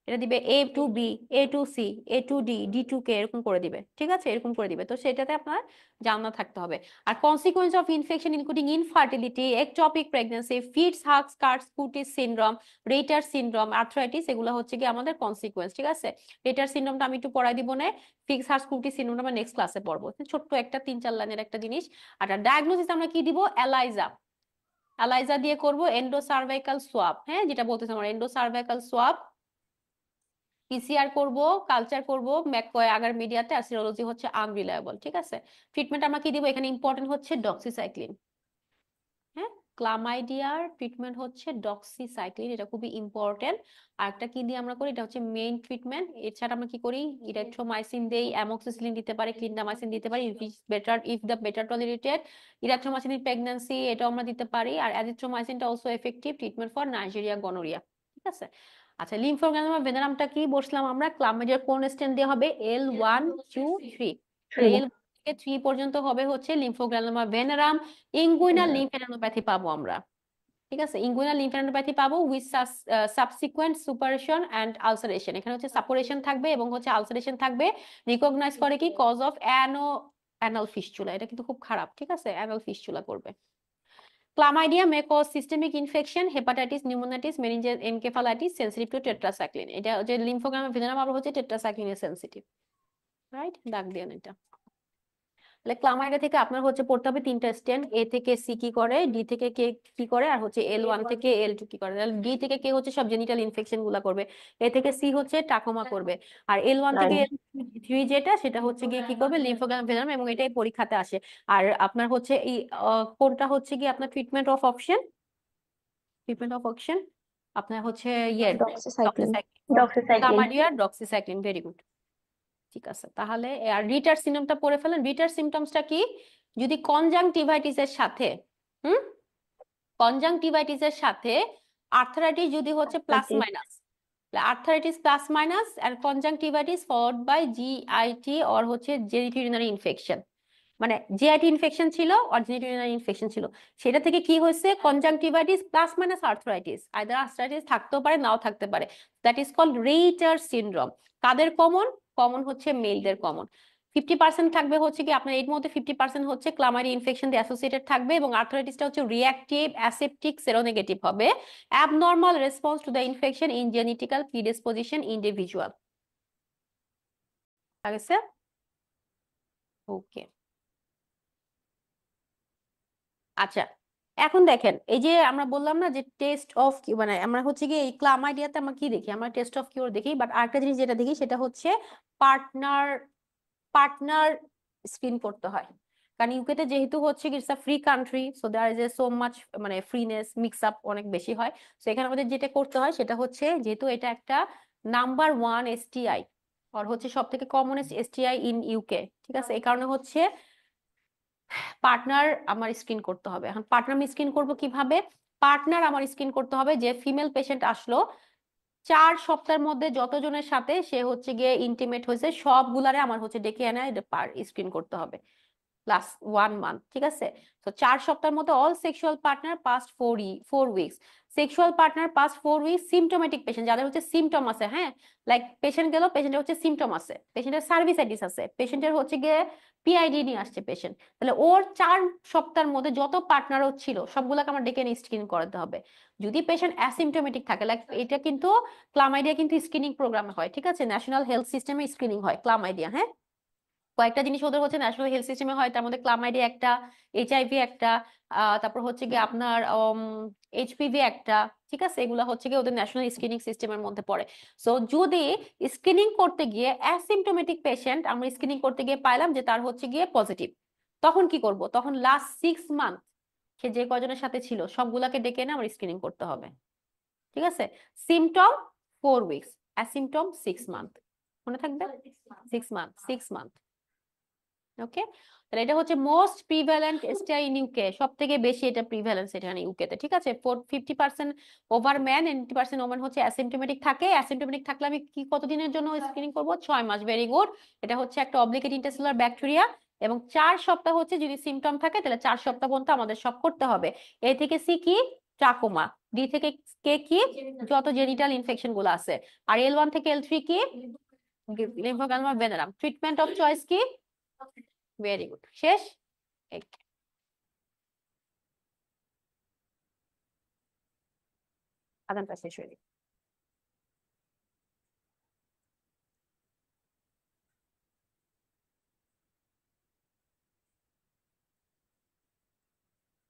এটা দিবে A to B, A to C, A to D, D to K, এরকম করে দিবে, ঠিক আছে, এরকম করে দিবে। তো সেটাতে আপনার জানা থাকতে হবে। আর consequence of infection including infertility, ectopic pregnancy, Fitz, হাগস, Curtis syndrome, Reiter syndrome, arthritis, এগুলো হচ্ছে কি আমাদের কনসিকুয়েন্স, ঠিক আছে। রেটার সিনড্রোমটা আমি একটু পড়াই দিব না, ফিক্স হার্স কুটিস সিনড্রোমটা আমরা নেক্সট ক্লাসে পড়বো, ছোট্ট একটা 3-4 লাইনের একটা জিনিস। আর ডায়াগনোসিস আমরা কি দিব, এলাইজা, এলাইজা দিয়ে করব এন্ডোসার্ভাইকাল সোয়াব, হ্যাঁ, যেটা বলতেছি আমরা এন্ডোসার্ভাইকাল সোয়াব, পিসিআর করব, কালচার করব, ম্যাককয় আগার মিডিয়াতে, আর সিরোলজি হচ্ছে আনরিলায়েবল, ঠিক আছে। ট্রিটমেন্ট আমরা কি দিব, এখানে ইম্পর্টেন্ট হচ্ছে ডক্সিসাইক্লিন, হ্যাঁ, ক্লামাইডিয়ার ট্রিটমেন্ট হচ্ছে ডক্সিসাইক্লিন, এটা খুবই ইম্পর্টেন্ট। আর একটা কি দিয়ে আমরা করি, এটা হচ্ছে মেইন ট্রিটমেন্ট। এছাড়া আমরা কি করি, ইরিথ্রোমাইসিন দেই, অ্যামোক্সিসিলিন দিতে পারি, ক্লিন্ডামাইসিন দিতে পারি, if the better tolerated. Erythromycin in pregnancy, এটাও আমরা দিতে পারি। আর অ্যাজিথ্রোমাইসিনটা also effective treatment for Neisseria gonorrhoea, ঠিক আছে। আচ্ছা, লিম্ফোগ্রানুলোমা ভেনারামটা কি বসলাম আমরা, ক্লামাইডিয়ার কোন স্ট্যান্ড দিয়ে হবে, L1 2 3, L থেকে 3 পর্যন্ত হবে হচ্ছে লিম্ফোগ্রানুলোমা ভেনারাম। ইঙ্গুইনাল লিম্ফ্যাডিনোপ্যাথি পাবো আমরা, ঠিক আছে, ইঙ্গুইনাল লিম্ফ্যাডিনোপ্যাথি পাবো উইথ সাবসিকুয়েন্ট সুপারেশন এন্ড আলসারেশন। এখানে হচ্ছে সাপোরেশন থাকবে এবং হচ্ছে আলসারেশন থাকবে। রিকগনাইজ করে কি, কজ অফ অ্যানাল ফিস্চুলা, এটা কিন্তু খুব খারাপ, ঠিক আছে, অ্যানাল ফিস্চুলা করবে। Chlamydia may cause systemic infection, hepatitis, pneumonitis, meningitis, encephalitis, sensitive to tetracycline. এটা যে লিম্ফোগ্রাম ভেনারাম আবার হচ্ছে টেট্রাসাইক্লিনে সেনসিটিভ, রাইট, দাগ দেন এটা। তাহলে ক্লামাইডিয়া থেকে আপনার হচ্ছে পড়তে হবে 3টা স্ট্যান্ড, এ থেকে সি কি করে, ডি থেকে কে কি করে, আর হচ্ছে L1 থেকে L2 কি করে। তাহলে ডি থেকে কে হচ্ছে সব জেনিটাল ইনফেকশন গুলা করবে, এ থেকে সি হচ্ছে ট্রাকোমা করবে, আর L1 থেকে L3 যেটা সেটা হচ্ছে গিয়ে কি করবে, লিম্ফোগ্রাম ভেনারাম, এবং এটাই পরীক্ষাতে আসে। আর আপনার হচ্ছে এই কোনটা হচ্ছে কি আপনার treatment of option, treatment of option আপনার হচ্ছে ইয়ে doxycycline. Chlamydia doxycycline, very good, ঠিক আছে। তাহলে আর রিটার সিনড্রোমটা পড়ে ফেলেন। রিটার সিমটমসটা কি, যদি কনজাংটিভাইটিসের সাথে কনজাংটিভাইটিসের সাথে আর্থ্রাইটিস যদি হচ্ছে plus minus, arthritis plus minus and conjunctivitis followed by GIT or হচ্ছে জেনিটোরিনারি ইনফেকশন, মানে জিআইটি ইনফেকশন ছিল আর জেনিটোরিনারি ইনফেকশন ছিল, সেটা থেকে কি হয়েছে conjunctivitis plus minus arthritis, either arthritis থাকতেও পারে নাও থাকতে পারে, that is called Reiter syndrome. কাদের কমন? কমন হচ্ছে মেলদের কমন। 50% থাকবে হচ্ছে কি আপনার এর মধ্যে 50% হচ্ছে ক্লামাইডি ইনফেকশন দিয়ে অ্যাসোসিয়েটেড থাকবে, এবং আর্থ্রাইটিসটা হচ্ছে রিঅ্যাক্টিভ অ্যাসেপ্টিক সেরোনেগেটিভ হবে, abnormal response to the infection in genetical predisposition individual. লাগছে? ওকে, আচ্ছা এখন দেখেন এই যে আমরা বললাম না যে টেস্ট অফ, মানে আমরা হচ্ছে কি এই ক্লামাইডিয়াতে আমরা কি দেখি, আমরা টেস্ট অফ কিউর দেখি, বাট আরেকটা জিনিস যেটা দেখি সেটা হচ্ছে পার্টনার পার্টনার স্ক্রিন করতে হয়। কারণ ইউকেতে যেহেতু হচ্ছে it's a free country, so there is a so much মানে ফ্রিনেস মিক্স আপ অনেক বেশি হয়। সো এখানে আমাদের যেটা করতে হয় সেটা হচ্ছে, যেহেতু এটা একটা নাম্বার ওয়ান এসটিআই আর হচ্ছে সব থেকে কমনেস্ট এসটিআই ইন ইউকে, ঠিক আছে, এই কারণে হচ্ছে পার্টনার আমার স্ক্রিন করতে হবে। এখন পার্টনার আমি স্ক্রিন করবো কিভাবে? পার্টনার আমার স্ক্রিন করতে হবে যে ফিমেল পেশেন্ট আসলো 4 সপ্তাহের মধ্যে যতজনের সাথে সে হচ্ছে গিয়ে ইন্টিমেট হয়েছে সবগুলারে আমার হচ্ছে ডেকে এনে স্ক্রিন করতে হবে প্লাস 1 মান্থ, ঠিক আছে। তো 4 সপ্তাহের মধ্যে all sexual partner past 4 weeks, sexual partner past 4 weeks, symptomatic patient যাদের হচ্ছে সিমটম আছে, হ্যাঁ, লাইক পেশেন্ট গেল, পেশেন্টের হচ্ছে সিমটম আছে, পেশেন্টের সার্ভিসাইটিস আছে, পেশেন্টের হচ্ছে গিয়ে পিআইডি নিয়ে আসছে পেশেন্ট, তাহলে ওর 4 সপ্তাহের মধ্যে যত পার্টনারও ছিল সবগুলাকে আমার ডেকে এনে স্ক্রিন করাতে হবে। যদি পেশেন্ট অ্যাসিমটোমেটিক থাকে, লাইক এটা কিন্তু ক্লামাইডিয়া কিন্তু স্ক্রিনিং প্রোগ্রামে হয়, ঠিক আছে, ন্যাশনাল হেলথ সিস্টেমে স্ক্রিনিং হয় ক্লামাইডিয়া, হ্যাঁ। কয়েকটা জিনিস ওদের হচ্ছে ন্যাশনাল হেলথ সিস্টেমে হয়, তার মধ্যে ক্লামাইডি একটা, এইচআইভি একটা, তারপর হচ্ছে গিয়ে আপনার এইচপিভি একটা, ঠিক আছে, এগুলো হচ্ছে গিয়ে ওদের ন্যাশনাল স্ক্রিনিং সিস্টেমের মধ্যে পড়ে। সো যদি স্ক্রিনিং করতে গিয়ে অ্যাসিমটোমেটিক পেশেন্ট আমরা স্ক্রিনিং করতে গিয়ে পাইলাম যে তার হচ্ছে গিয়ে পজিটিভ, তখন কি করব? তখন লাস্ট 6 মান্থ সে যে কয়জনের সাথে ছিল সবগুলাকে ডেকে এনে আমার স্ক্রিনিং করতে হবে, ঠিক আছে। সিমটম 4 উইকস, অ্যাসিমটম 6 মান্থ, মনে থাকবে 6 মান্থ 6 মান্থ। ওকে, তাহলে এটা হচ্ছে most prevalent STI in UK, সব থেকে বেশি এটা প্রিভ্যালেন্স এখানে ইউকেতে, ঠিক আছে। 50% ওভার ম্যান, 80% ওমেন হচ্ছে অ্যাসিমটোমেটিক থাকে। অ্যাসিমটোমেটিক থাকলে আমি কি কতদিনের জন্য স্ক্রিনিং করব? 6 মাস, ভেরি গুড। এটা হচ্ছে একটা অব্লিগেট ইন্টারসেলুলার ব্যাকটেরিয়া, এবং 4 সপ্তাহ হচ্ছে যদি সিমটম থাকে তাহলে 4 সপ্তাহ পর্যন্ত আমাদের সব করতে হবে। এ থেকে সি কি? ট্রাকোমা। ডি থেকে কে কি? যত জেনিটাল ইনফেকশন গুলো আছে। আর L1 থেকে L3 কি? লিম্ফোগ্রানুলার ভেনারাম। ট্রিটমেন্ট অফ চয়েস কি? ভেরি গুড, শেষ। এই, আদানটা শেষ হয়ে গেল।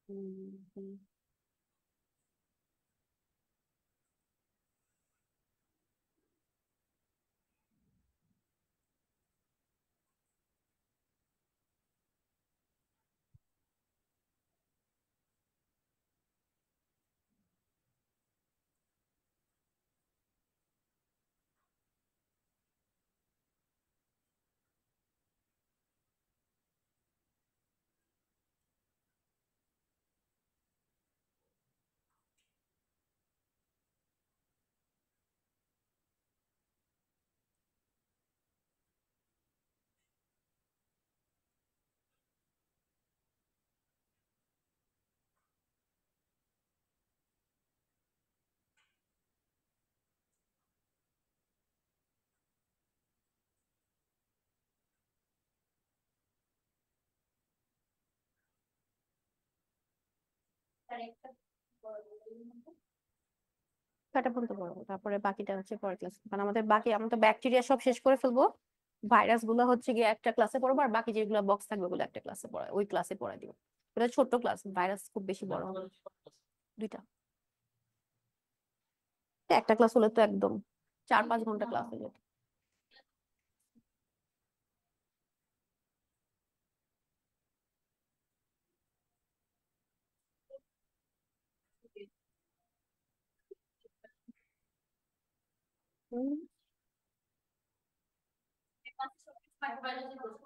হুম, হুম। ছয়টা পর্যন্ত পড়বো, তারপরে বাকিটা হচ্ছে পরের ক্লাস, কারণ আমাদের বাকি আমরা তো ব্যাকটেরিয়া সব শেষ করে ফেলবো, ভাইরাস গুলো হচ্ছে গিয়ে একটা ক্লাসে পড়বো, আর বাকি যেগুলো বক্স থাকবে ওগুলো একটা ক্লাসে পড়া, ওই ক্লাসে পড়াই দিব। এটা ছোট্ট ক্লাস, ভাইরাস খুব বেশি বড় হবে না। দুইটা, একটা ক্লাস হলে তো একদম 4-5 ঘন্টা ক্লাস হয়ে যেত। হুম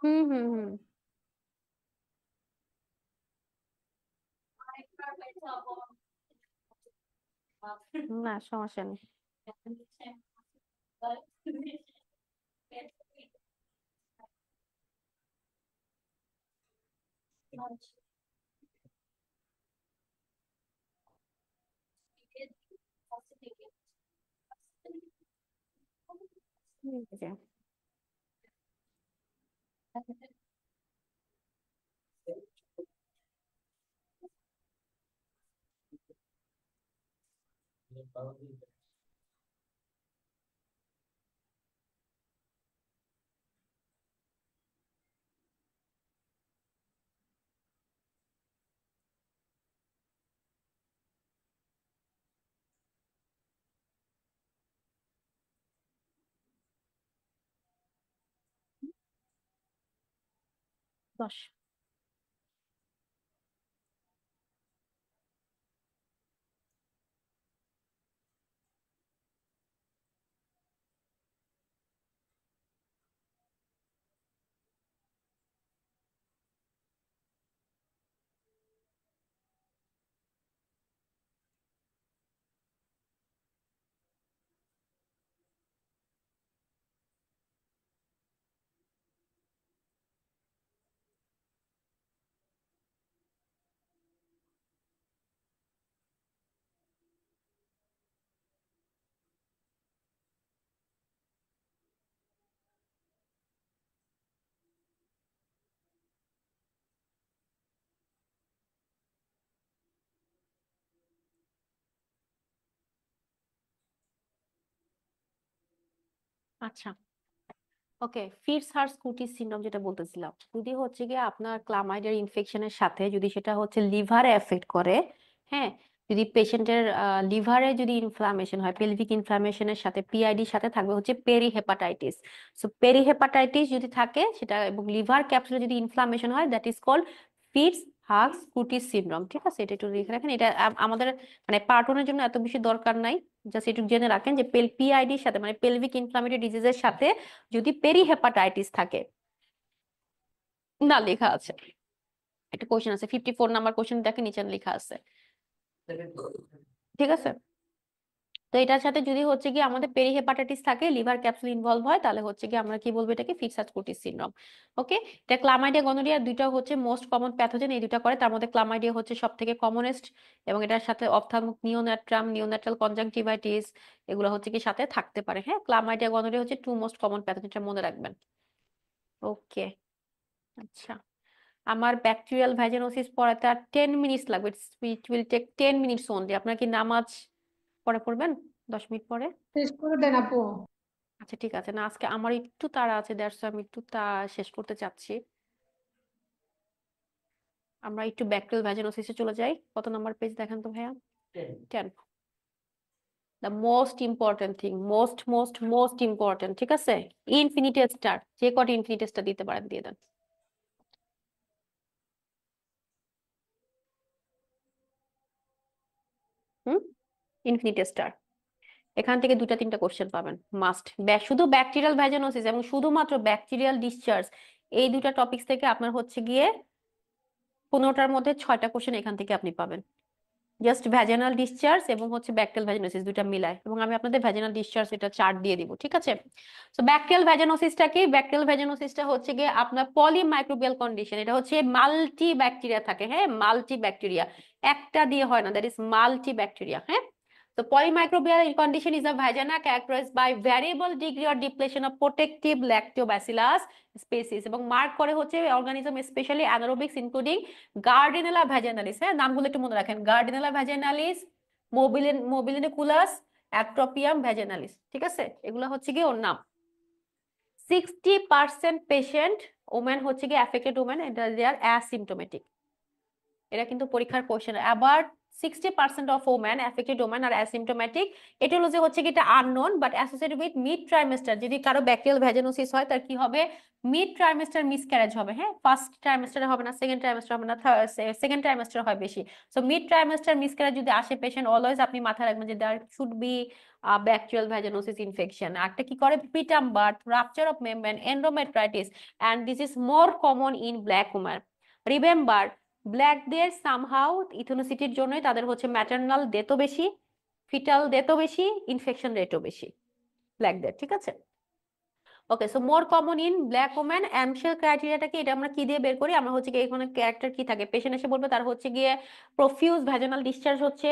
হুম হুম হুম। না সমস্যা নেই। দশ। আচ্ছা, ওকে, ফিটস হার্স কুটিস সিনড্রোম যেটা বলতেছিলাম, যদি হচ্ছে গিয়ে আপনার ক্লামাইডিয়ার ইনফেকশনের সাথে যদি সেটা হচ্ছে লিভারে এফেক্ট করে, হ্যাঁ, যদি পেশেন্টের লিভারে যদি ইনফ্লামেশন হয়, পেলভিক ইনফ্লামেশনের সাথে পিআইডির সাথে থাকবে হচ্ছে পেরিহেপাটাইটিস। সো পেরিহেপাটাইটিস যদি থাকে সেটা এবং লিভার ক্যাপসুলে যদি ইনফ্লামেশন হয়, দ্যাট ইজ কল্ড ফিটস হার্স কুটিস সিনড্রোম। ঠিক আছে, এটা একটু লিখে রাখেন। এটা আমাদের মানে পার্ট ওয়ানের জন্য এত বেশি দরকার নাই, জাস্ট একটু জেনে রাখেন যে পিআইডির সাথে মানে পেলভিক ইনফ্লামেটরি ডিজিজের সাথে যদি পেরিহেপাটাইটিস থাকে। না, লেখা আছে, একটা কোশ্চেন আছে 54 নাম্বার কোশ্চেন, দেখে নিচে লেখা আছে। ঠিক আছে, তো এটার সাথে যদি হচ্ছে কি আমাদের পেরিহেপাটাইটিস থাকে, লিভার ক্যাপসুল ইনভলভ হয়, তাহলে হচ্ছে কি আমরা কি বলবো এটাকে ফিটস হার্স কুটিস সিনড্রোম। ওকে, এটা ক্লামাইডিয়া গনোরিয়া দুইটা হচ্ছে মোস্ট কমন প্যাথোজেন, এই দুটা করে, তার মধ্যে ক্লামাইডিয়া হচ্ছে সবথেকে কমনেস্ট, এবং এটার সাথে অপথ্যালমিক নিওনাট্রাম, নিওনাটাল কনজাংটিভাইটিস এগুলো হচ্ছে কি সাথে থাকতে পারে। হ্যাঁ, ক্লামাইডিয়া গনোরিয়া হচ্ছে টু মোস্ট কমন প্যাথোজেন, এটা মনে রাখবেন। ওকে, আচ্ছা, আমার ব্যাকটেরিয়াল ভ্যাজিনোসিস পড়াতে আর 10 মিনিটস লাগবে, it will take 10 minutes only. আপনার কি নামাজ পরে পড়বেন 10 মিনিট পরে? শেষ করে দেন আপু। আচ্ছা ঠিক আছে, না আজকে আমার একটু তাড়া আছে, দ্যাটস আমি একটু শেষ করতে চাচ্ছি। আমরা একটু ব্যাকটেরিয়াল ভ্যাজিনোসিসে চলে যাই। কত নাম্বার পেজ দেখেন তো ভাইয়া? 10। The most important thing, most most most important. ঠিক আছে, ইনফিনিটি স্টার, যে কটা ইনফিনিটি স্টার দিতে পারেন দিয়ে দেন। হুম, ইনফিনিটি স্টার, এখান থেকে দুটা তিনটা কোশ্চেন পাবেন মাস্ট। শুধু ব্যাকটেরিয়াল ভ্যাজিনোসিস এবং শুধুমাত্র ব্যাকটেরিয়াল ডিসচার্জ, এই দুটা টপিকস থেকে আপনার হচ্ছে গিয়ে 15টার মধ্যে 6টা কোশ্চেন এখান থেকে আপনি পাবেন। জাস্ট ভ্যাজিনাল ডিসচার্জ এবং হচ্ছে ব্যাকটেরিয়াল ভ্যাজিনোসিস দুটা মিলায়, এবং আমি আপনাদের ভ্যাজিনাল ডিসচার্জ এটা চার্ট দিয়ে দিব। ঠিক আছে, সো ব্যাকটেরিয়াল ভ্যাজিনোসিসটা কি? ব্যাকটেরিয়াল ভ্যাজিনোসিসটা হচ্ছে গিয়ে আপনার পলিমাইক্রোবিয়াল কন্ডিশন, এটা হচ্ছে মাল্টি ব্যাকটেরিয়া থাকে। হ্যাঁ, মাল্টি ব্যাকটেরিয়া, একটা দিয়ে হয় না, দ্যাট ইজ মাল্টি ব্যাকটেরিয়া। হ্যাঁ, so polymicrobial condition is a vagina characterized by variable degree or depletion of protective lactobacillus species, এবং মার্ক করে হচ্ছে অর্গানিজম স্পেশালি অ্যানারোবিক্স ইনক্লুডিং গার্ডিনেলা ভ্যাজিনালিস। হ্যাঁ, নামগুলো একটু মনে রাখেন, গার্ডিনেলা ভ্যাজিনালিস, মোবিলিনিকুলাস, অ্যাট্রোপিয়াম ভ্যাজিনালিস। ঠিক আছে, এগুলো হচ্ছে কি ওর নাম। 60% পেশেন্ট ওমেন হচ্ছে কি অ্যাফেক্টেড ওমেন, এটা দে আর অ্যাসিম্পটোমেটিক। এটা কিন্তু পরীক্ষার কোশ্চেন। আবার 60% অফ ওম্যান অ্যাফেক্টেড ওম্যান আর অ্যাসিম্পটোম্যাটিক। এটিওলজি হচ্ছে কি এটা unknown but associated with mid trimester. যদি কারো ব্যাকটেরিয়াল ভ্যাজিনোসিস হয় তার কি হবে? মিড ট্রাইমেস্টার মিসক্যারেজ হবে। হ্যাঁ, ফার্স্ট ট্রাইমেস্টারে হবে না, সেকেন্ড ট্রাইমেস্টার হবে না, সেকেন্ড ট্রাইমেস্টার হয় বেশি। সো মিড ট্রাইমেস্টার মিসক্যারেজ যদি আসে পেশেন্ট, অলওয়েজ আপনি মাথায় রাখবেন যে there should be bacterial vaginosis infection. একটা কি করে? Preterm birth, rupture of membrane, endometritis, and this is more common in black woman. Remember, ব্ল্যাকদের সামহাউ ইথনোসিটির জন্যই তাদের হচ্ছে ম্যাটারনাল ডেথও বেশি, ফিটাল ডেথও বেশি, ইনফেকশন রেটও বেশি। লাইক দ্যাট, ঠিক আছে? Okay, so more common in black woman. Amsel ক্রাইটেরিয়াটা কি, এটা আমরা কি দিয়ে বের করি? আমরা হচ্ছে কি এখানে ক্যারেক্টার কি থাকে, পেশেন্ট এসে বলবে তার হচ্ছে গিয়ে প্রফিউজ ভ্যাজানাল ডিসচার্জ হচ্ছে,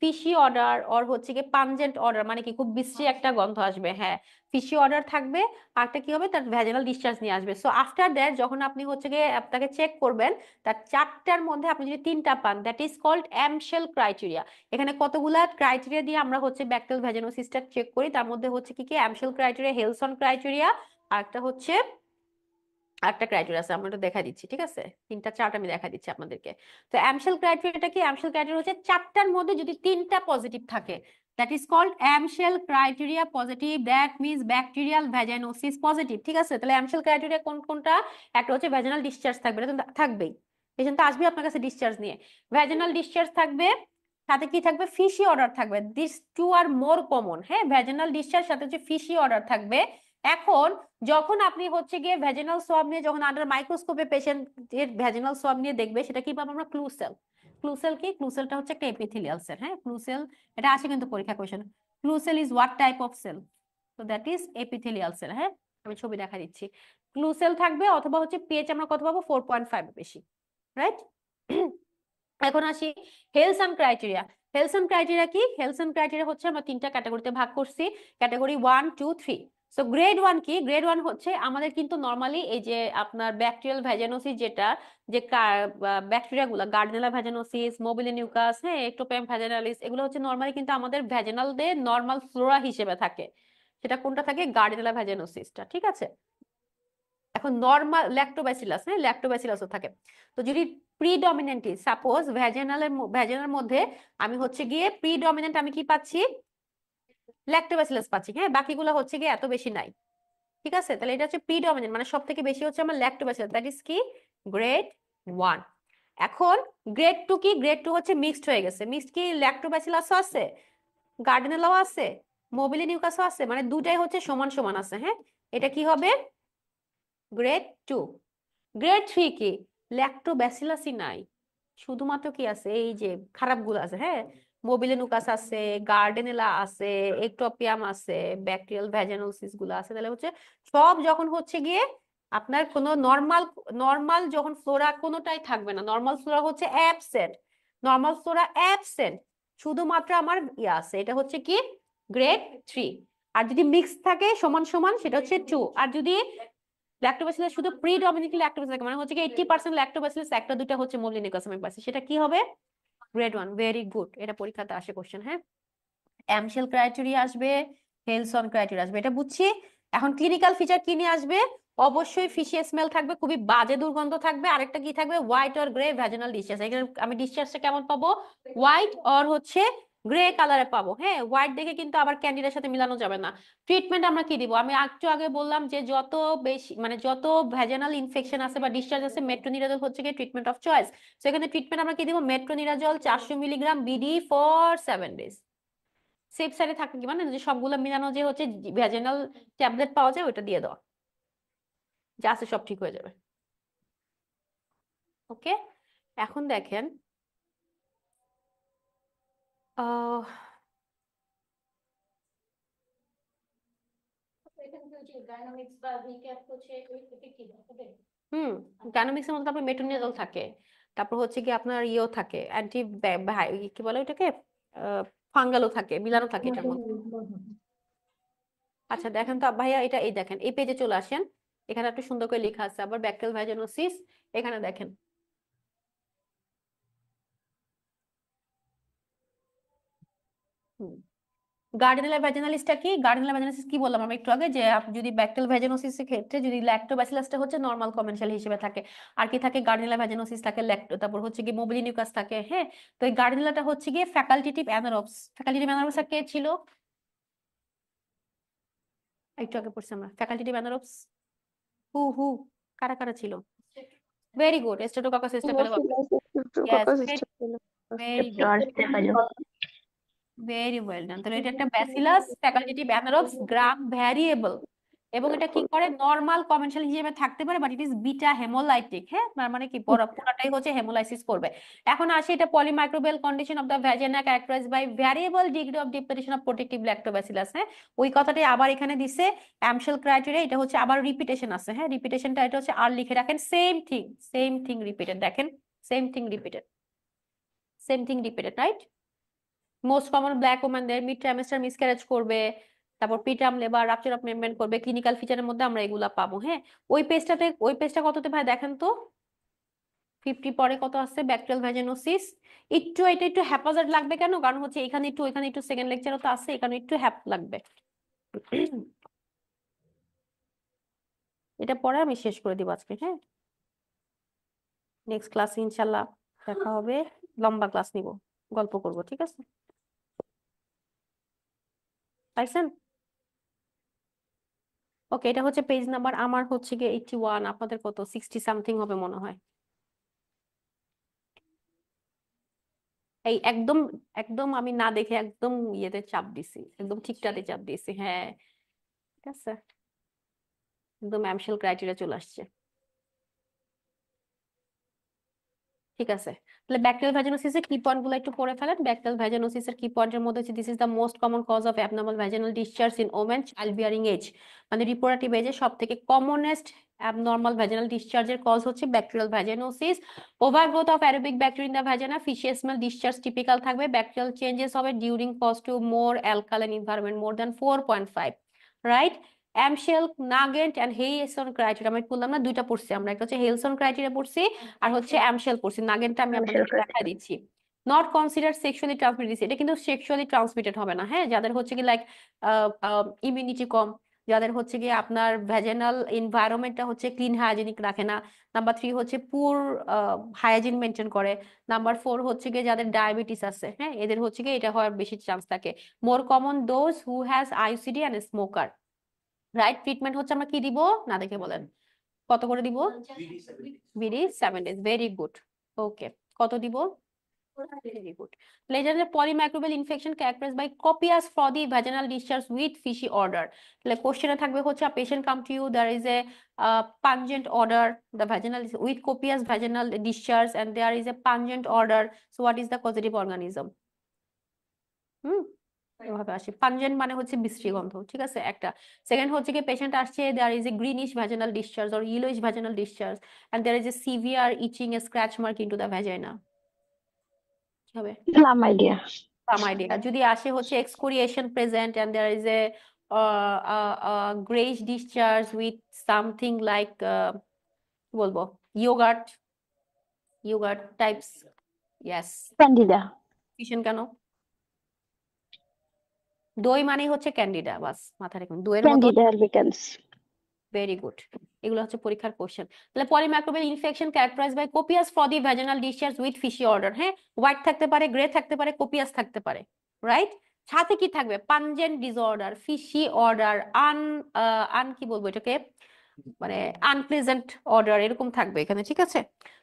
ফিশি অর্ডার, অর হচ্ছে গিয়ে পানজেন্ট অর্ডার, মানে কি খুব বিশ্রী একটা গন্ধ আসবে, হ্যাঁ ফিশি অর্ডার থাকবে। আরটা কি হবে, তার ভ্যাজানাল ডিসচার্জ নিয়ে আসবে। সো আফটার দ্যাট যখন আপনি হচ্ছে গিয়ে আপনাকে চেক করবেন, তার চারটার মধ্যে আপনি যদি তিনটা পান, that is called Amsel criteria. এখানে কতগুলা ক্রাইটেরিয়া দিয়ে আমরা হচ্ছে ব্যাকটেরিয়াল ভ্যাজানোসিসটা চেক করি, তার মধ্যে হচ্ছে কি কি অ্যামশেল ক্রাইটেরিয়া, হেলসন ক্রাইটেরিয়া, আরেকটা হচ্ছে আরেকটা ক্রাইটেরিয়া আছে, আমরা একটু দেখা দিচ্ছি, ঠিক আছে? তিনটা চার্ট আমি দেখা দিচ্ছি আপনাদেরকে। তো অ্যামশেল ক্রাইটেরিয়াটা কি? অ্যামশেল ক্রাইটেরিয়া হচ্ছে চারটার মধ্যে যদি তিনটা পজিটিভ থাকে, that is called Amsel criteria positive, that means bacterial vaginosis positive, ঠিক আছে? তাহলে অ্যামশেল ক্রাইটেরিয়া কোন কোনটা? একটা হচ্ছে ভ্যাজানাল ডিসচার্জ থাকবে, এটা তো থাকবেই, পেশেন্ট তো আসবে আপনার কাছে ডিসচার্জ নিয়ে, ভ্যাজানাল ডিসচার্জ থাকবে, সাথে কি থাকবে? ফিশি অর্ডার থাকবে। This two are more common, হ্যাঁ ভ্যাজানাল ডিসচার্জ সাথে হচ্ছে ফিশি অর্ডার থাকবে। এখন যখন আপনি হচ্ছে গিয়ে ভ্যাজিনাল সোয়াব নিয়ে যখন আন্ডার মাইক্রোস্কোপে পেশেন্টের ভ্যাজিনাল সোয়াব নিয়ে দেখবে, সেটা কি পাবো আমরা? ক্লুসেল। ক্লুসেল কি? ক্লুসেলটা হচ্ছে একটা এপিথেলিয়াল সেল, হ্যাঁ ক্লুসেল, এটা আসে কিন্তু পরীক্ষা question. Clue cell is what type of cell? তো দ্যাট ইজ এপিথেলিয়াল সেল, হ্যাঁ আমি ছবি দেখা দিচ্ছি। ক্লুসেল থাকবে, অথবা হচ্ছে পিএইচ আমরা কত পাবো? 4.5 বেশি, রাইট? এখন আসি হেলসন ক্রাইটেরিয়া। হেলসন ক্রাইটেরিয়া কি? হেলসন ক্রাইটেরিয়া হচ্ছে আমরা তিনটা ক্যাটাগরিতে ভাগ করছি, ক্যাটাগরি 1 2 3। সো গ্রেড 1 কি? গ্রেড 1 হচ্ছে আমাদের কিন্তু নরমালি এই যে আপনার ব্যাকটেরিয়াল ভ্যাজানোসিস, যেটা যে ব্যাকটেরিয়া গুলা গার্ডিনেলা ভ্যাজানোসিস, মোবিলিনিউকাস, হ্যাঁ একটোপিয়াম ভ্যাজানালিস, এগুলো হচ্ছে নরমালি কিন্তু আমাদের ভ্যাজানাল দে নরমাল ফ্লোরা হিসেবে থাকে। সেটা কোনটা থাকে? গার্ডিনেলা ভ্যাজানোসিসটা, ঠিক আছে? এখন নরমাল ল্যাক্টোব্যাসিলাস, হ্যাঁ ল্যাক্টোব্যাসিলাসও থাকে। তো যদি প্রিডমিনেন্টলি সাপোজ ভ্যাজানাল মধ্যে আমি হচ্ছে গিয়ে প্রিডমিনেন্ট আমি কি পাচ্ছি? ল্যাক্টোব্যাসিলাস পাচ্ছি, হ্যাঁ বাকিগুলো হচ্ছে গিয়ে এত বেশি নাই, ঠিক আছে? তাহলে এটা হচ্ছে প্রিডমিনেন্ট, মানে সব থেকে বেশি হচ্ছে আমার ল্যাক্টোব্যাসিলাস, দ্যাট ইজ কি? গ্রেড 1। এখন গ্রেড 2 কি? গ্রেড 2 হচ্ছে মিক্সড হয়ে গেছে। মিক্সড কি? ল্যাক্টোব্যাসিলাসও আছে, গার্ডিনেলাও আছে, মোবিলিনিউকাসও আছে, মানে দুটাই হচ্ছে সমান সমান আছে, হ্যাঁ এটা কি হবে? গ্রেড 2। গ্রেড 3 কি? ল্যাক্টোব্যাসিলাসই নাই, শুধুমাত্র কি আছে? এই যে খারাপগুলো আছে, হ্যাঁ মোবিলিনুকাস আছে, গার্ডেনেলা আছে, একটোপিয়াম আছে, ব্যাকটেরিয়াল ভ্যাজানোসিস গুলো আছে। তাহলে হচ্ছে সব যখন হচ্ছে গিয়ে আপনার কোনো নরমাল নরমাল যখন ফ্লোরা কোনোটাই থাকবে না, নরমাল ফ্লোরা হচ্ছে অ্যাবসেন্ট, নরমাল ফ্লোরা অ্যাবসেন্ট, শুধুমাত্র আমার ইয়ে আছে, এটা হচ্ছে কি? গ্রেড 3। আর যদি মিক্স থাকে সমান সমান, সেটা হচ্ছে 2। আর যদি ল্যাক্টোব্যাসিলাস শুধু প্রিডমিনেন্টলি ল্যাক্টোব্যাসিলাস, মানে হচ্ছে কি 80% ল্যাক্টোব্যাসিলাস, একটা দুইটা হচ্ছে মোবিলিনিকাস আমি পাচ্ছি, সেটা কি হবে? গ্রেড 1। ভেরি গুড, এটা পরীক্ষাতে আসে কোশ্চেন, হ্যাঁ অ্যামশেল ক্রাইটেরিয়া আসবে, হেলসন ক্রাইটেরিয়া আসবে, এটা বুঝছি। এখন ক্লিনিক্যাল ফিচার কি নিয়ে আসবে? অবশ্যই ফিশি স্মেল থাকবে, খুবই বাজে দুর্গন্ধ থাকবে। আরেকটা কি থাকবে? White or grey vaginal discharge. এখানে আমি ডিসচার্জটা কেমন পাবো? হোয়াইট অর হচ্ছে গ্রে কালারে পাবো, হ্যাঁ হোয়াইট দেখে কিন্তু আবার ক্যান্ডিডের সাথে মিলানো যাবে না। ট্রিটমেন্ট আমরা কি দিব? আমি একটু আগে বললাম যে যত বেশি মানে যত ভ্যাজিনাল ইনফেকশন আছে বা ডিসচার্জ আছে, মেট্রোনিরাজল হচ্ছে কি ট্রিটমেন্ট অফ চয়েস। সো এখানে ট্রিটমেন্ট আমরা কি দিব? মেট্রোনিরাজল 400 milligram BD for 7 days. Safe সাইডে থাকবে কি, মানে যে সবগুলো মিলানো যে হচ্ছে ভ্যাজিনাল ট্যাবলেট পাওয়া যায়, ওটা দিয়ে দেওয়া, যা আছে সব ঠিক হয়ে যাবে। ওকে, এখন দেখেন আহ গাইনোমিক্সের মধ্যে তারপর মেট্রোনিডাজল থাকে, তারপর হচ্ছে কি আপনার ইয়েও থাকে, অ্যান্টি কি বলে ওটাকে, ফাঙ্গালও থাকে, মিলানো থাকে এটার মধ্যে। আচ্ছা দেখেন তো ভাইয়া, এটা এই দেখেন এই পেজে চলে আসেন, এখানে একটু সুন্দর করে লেখা আছে আবার ব্যাকটেরিয়াল ভ্যাজানোসিস, এখানে দেখেন গার্ডিনেলা ভ্যাজিনালিসটা কি? গার্ডিনেলা ভ্যাজিনালিস কি বললাম আমি একটু আগে, যে আপনি যদি ব্যাকটেরিয়াল ভ্যাজিনোসিসের ক্ষেত্রে যদি ল্যাক্টোব্যাসিলাসটা হচ্ছে নরমাল কমেনশিয়াল হিসেবে থাকে, আর কি থাকে? গার্ডিনেলা ভ্যাজিনোসিস থাকে, তারপর হচ্ছে কি মোবিলিনিউকাস থাকে, হ্যাঁ তো এই গার্ডিনেলাটা হচ্ছে গিয়ে ফ্যাকাল্টেটিভ অ্যানারোবস। ফ্যাকাল্টেটিভ অ্যানারোবস কে ছিল? একটু আগে পড়ছি আমরা ফ্যাকাল্টেটিভ অ্যানারোবস, হু হু কারা কারা ছিল? Very good, streptococcus staphylococcus. Yes, very good, very well done. তাহলে এটা একটা bacillus facultative anaerobes gram variable, এবং এটা কি করে নরমাল কমেনশিয়াল হিসেবে থাকতে পারে, but it is beta haemolytic. হ্যাঁ, তার মানে কি পুরাটাই হচ্ছে হেমোলাইসিস করবে। এখন আসে এটা polymicrobial condition of the vagina characterised by variable degree of depression of protective lactobacillus. হ্যাঁ, ওই কথাটাই আবার এখানে দিছে অ্যামশেল ক্রাইটেরিয়া, এটা হচ্ছে আবার রিপিটেশন আছে। হ্যাঁ, রিপিটেশনটা এটা হচ্ছে আর লিখে রাখেন, সেম থিং রিপিটেড, দেখেন same thing repeated, right? Most common black ওম্যানদের মিড ট্রাইমেস্টার মিসক্যারেজ করবে, তারপর preterm labour, rupture of membrane করবে, ক্লিনিক্যাল ফিচারের মধ্যে আমরা এগুলা পাবো। হ্যাঁ, ওই পেজটা কততে ভাই দেখেন তো, 50 পরে কত আছে, ব্যাকটেরিয়াল ভ্যাজিনোসিস। এটা একটু হ্যাপাজার্ড লাগবে কেন, কারণ হচ্ছে এখানে একটু ওইখানে একটু সেকেন্ড লেকচারও তো আছে, এখানে একটু হ্যাপ লাগবে। এটা পরে আমি শেষ করে দিব আজকে। হ্যাঁ, নেক্সট ক্লাসে ইনশাল্লাহ দেখা হবে, লম্বা ক্লাস নিব, গল্প করব, ঠিক আছে? পাইছেন? ওকে, এটা হচ্ছে পেজ নাম্বার আমার হচ্ছে গিয়ে 81, আপনাদের কত 60 সামথিং হবে মনে হয়। এই একদম একদম আমি না দেখে একদম ইয়েতে চাপ দিছি, একদম ঠিকঠাকই চাপ দিছি। হ্যাঁ, ঠিক আছে, একদম অ্যামশেল ক্রাইটেরিয়া চলে আসছে। ঠিক আছে, তাহলে ব্যাকটেরিয়াল ভ্যাজিনোসিসের কি পয়েন্ট গুলো একটু পড়ে ফেলেন। ব্যাকটেরিয়াল ভ্যাজিনোসিসের কি পয়েন্টের মধ্যে হচ্ছে this is the most common cause of abnormal vaginal discharge in women child bearing age. মানে রিপ্রোডাক্টিভ এজে সব থেকে কমনেস্ট অ্যাবনর্মাল ভ্যাজিনাল ডিসচার্জের কজ হচ্ছে bacterial vaginosis. Overgrowth of aerobic bacteria in the vagina, fishy smell, discharge typical থাকবে। ব্যাকটেরিয়াল চেঞ্জেস হবে during cause to more alkaline environment more than 4.5, right? Amsel, Nugent and Hay Ison criteria আমি বললাম না, দুইটা পড়ছি আমরা, একটা হচ্ছে হেইলসন ক্রাইটেরিয়া পড়ছি আর হচ্ছে অ্যামশেল পড়ছি। নাগেনটা আমি আপনাদেরকে দেখাই দিচ্ছি। নট কনসিডার সেক্সুয়ালি ট্রান্সমিটেড, এটা কিন্তু সেক্সুয়ালি ট্রান্সমিটেড হবে না। হ্যাঁ, যাদের হচ্ছে কি লাইক ইমিউনিটি কম, যাদের হচ্ছে কি আপনার ভ্যাজিনাল এনভায়রনমেন্টটা হচ্ছে ক্লিন হাইজেনিক রাখে না। নাম্বার 3 হচ্ছে পুর হাইজিন মেনটেন করে। নাম্বার 4 হচ্ছে কি যাদের ডায়াবেটিস আছে, হ্যাঁ, এদের হচ্ছে কি এটা হওয়ার বেশি চান্স থাকে। More common those who has ICD and smoker, right? Treatment হচ্ছে আমরা কি দিব, না দেখে বলেন কত করে দিব? BD 7 days, very good. Okay, কত দিব? Very good. লেজারের polymicrobial infection characterised by copious frothy vaginal discharge with fishy odour. তাহলে কোশ্চেনে থাকবে হচ্ছে patient come to you, there is a pungent order, the vaginal with copious vaginal discharge and there is a pungent order, so what is the causative organism? এভাবে আসে, পাঞ্জেন্ট মানে হচ্ছে বিশ্রী গন্ধ, ঠিক আছে একটা। সেকেন্ড হচ্ছে কি পেশেন্ট আসছে, there is a greenish vaginal discharge or yellowish vaginal discharge and there is a severe itching a scratch mark into the vagina. কি হবে? প্লাম আইডিয়া। Some idea. যদি আসে হচ্ছে excoriation present and there is a greyish discharge with something like কি বলবো, ইয়োগার্ট টাইপস, ইয়েস। ক্যান্ডিডা। কিসেন কেন? দই মানে হচ্ছে ক্যান্ডিডা, বাস মাথায় রাখুন, দইয়ের মতো। ক্যান্ডিডা আলবিকান্স। ভেরি গুড, এগুলো হচ্ছে পরীক্ষার কোশ্চেন। তাহলে polymicrobial infection characterised by copious frothy vaginal discharge with fishy odour. হ্যাঁ, হোয়াইট থাকতে পারে, গ্রে থাকতে পারে, কোপিয়াস থাকতে পারে, রাইট? সাথে কি থাকবে? পাঞ্জেন্ট ডিসঅর্ডার, ফিশি অর্ডার, আন কি বলবো এটাকে, মানে আনপ্লেজেন্ট অর্ডার, এরকম থাকবে এখানে, ঠিক আছে?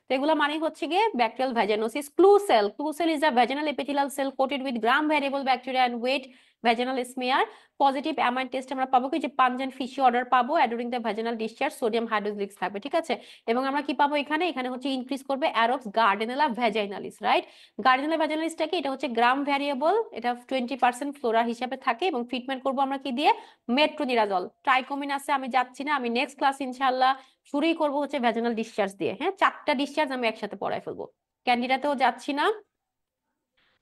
তো এগুলো মানে হচ্ছে গিয়ে bacterial vaginosis. Clue cell is a vaginal epithelial cell coated with gram variable bacteria and wet vaginal smear. Positive amine test আমরা পাবো কি, যে পাঞ্জেন্ট ফিশি অর্ডার পাবো, অ্যাডুরিং the vaginal discharge sodium hydroxide থাকবে, ঠিক আছে? এবং আমরা কি পাবো এখানে, এখানে হচ্ছে ইনক্রিজ করবে অ্যারোক্স গার্ডেনেলা ভ্যাজাইনালিস, রাইট? গার্ডেনেলা ভ্যাজাইনালিসটা কি, এটা হচ্ছে গ্রাম ভ্যারিয়েবল, এটা 20% ফ্লোরা হিসাবে থাকে এবং ট্রিটমেন্ট করবো আমরা কি দিয়ে, মেট্রোনিরাজল। ট্রাইকোমিন আছে, আমি যাচ্ছি না, আমি নেক্সট ক্লাস ইনশাআল্লাহ শুরুই করবো হচ্ছে ভ্যাজিনাল ডিসচার্জ দিয়ে। হ্যাঁ, 4টা ডিসচার্জ আমি একসাথে পড়ায় ফেলবো। ক্যান্ডিডাতেও যাচ্ছি না,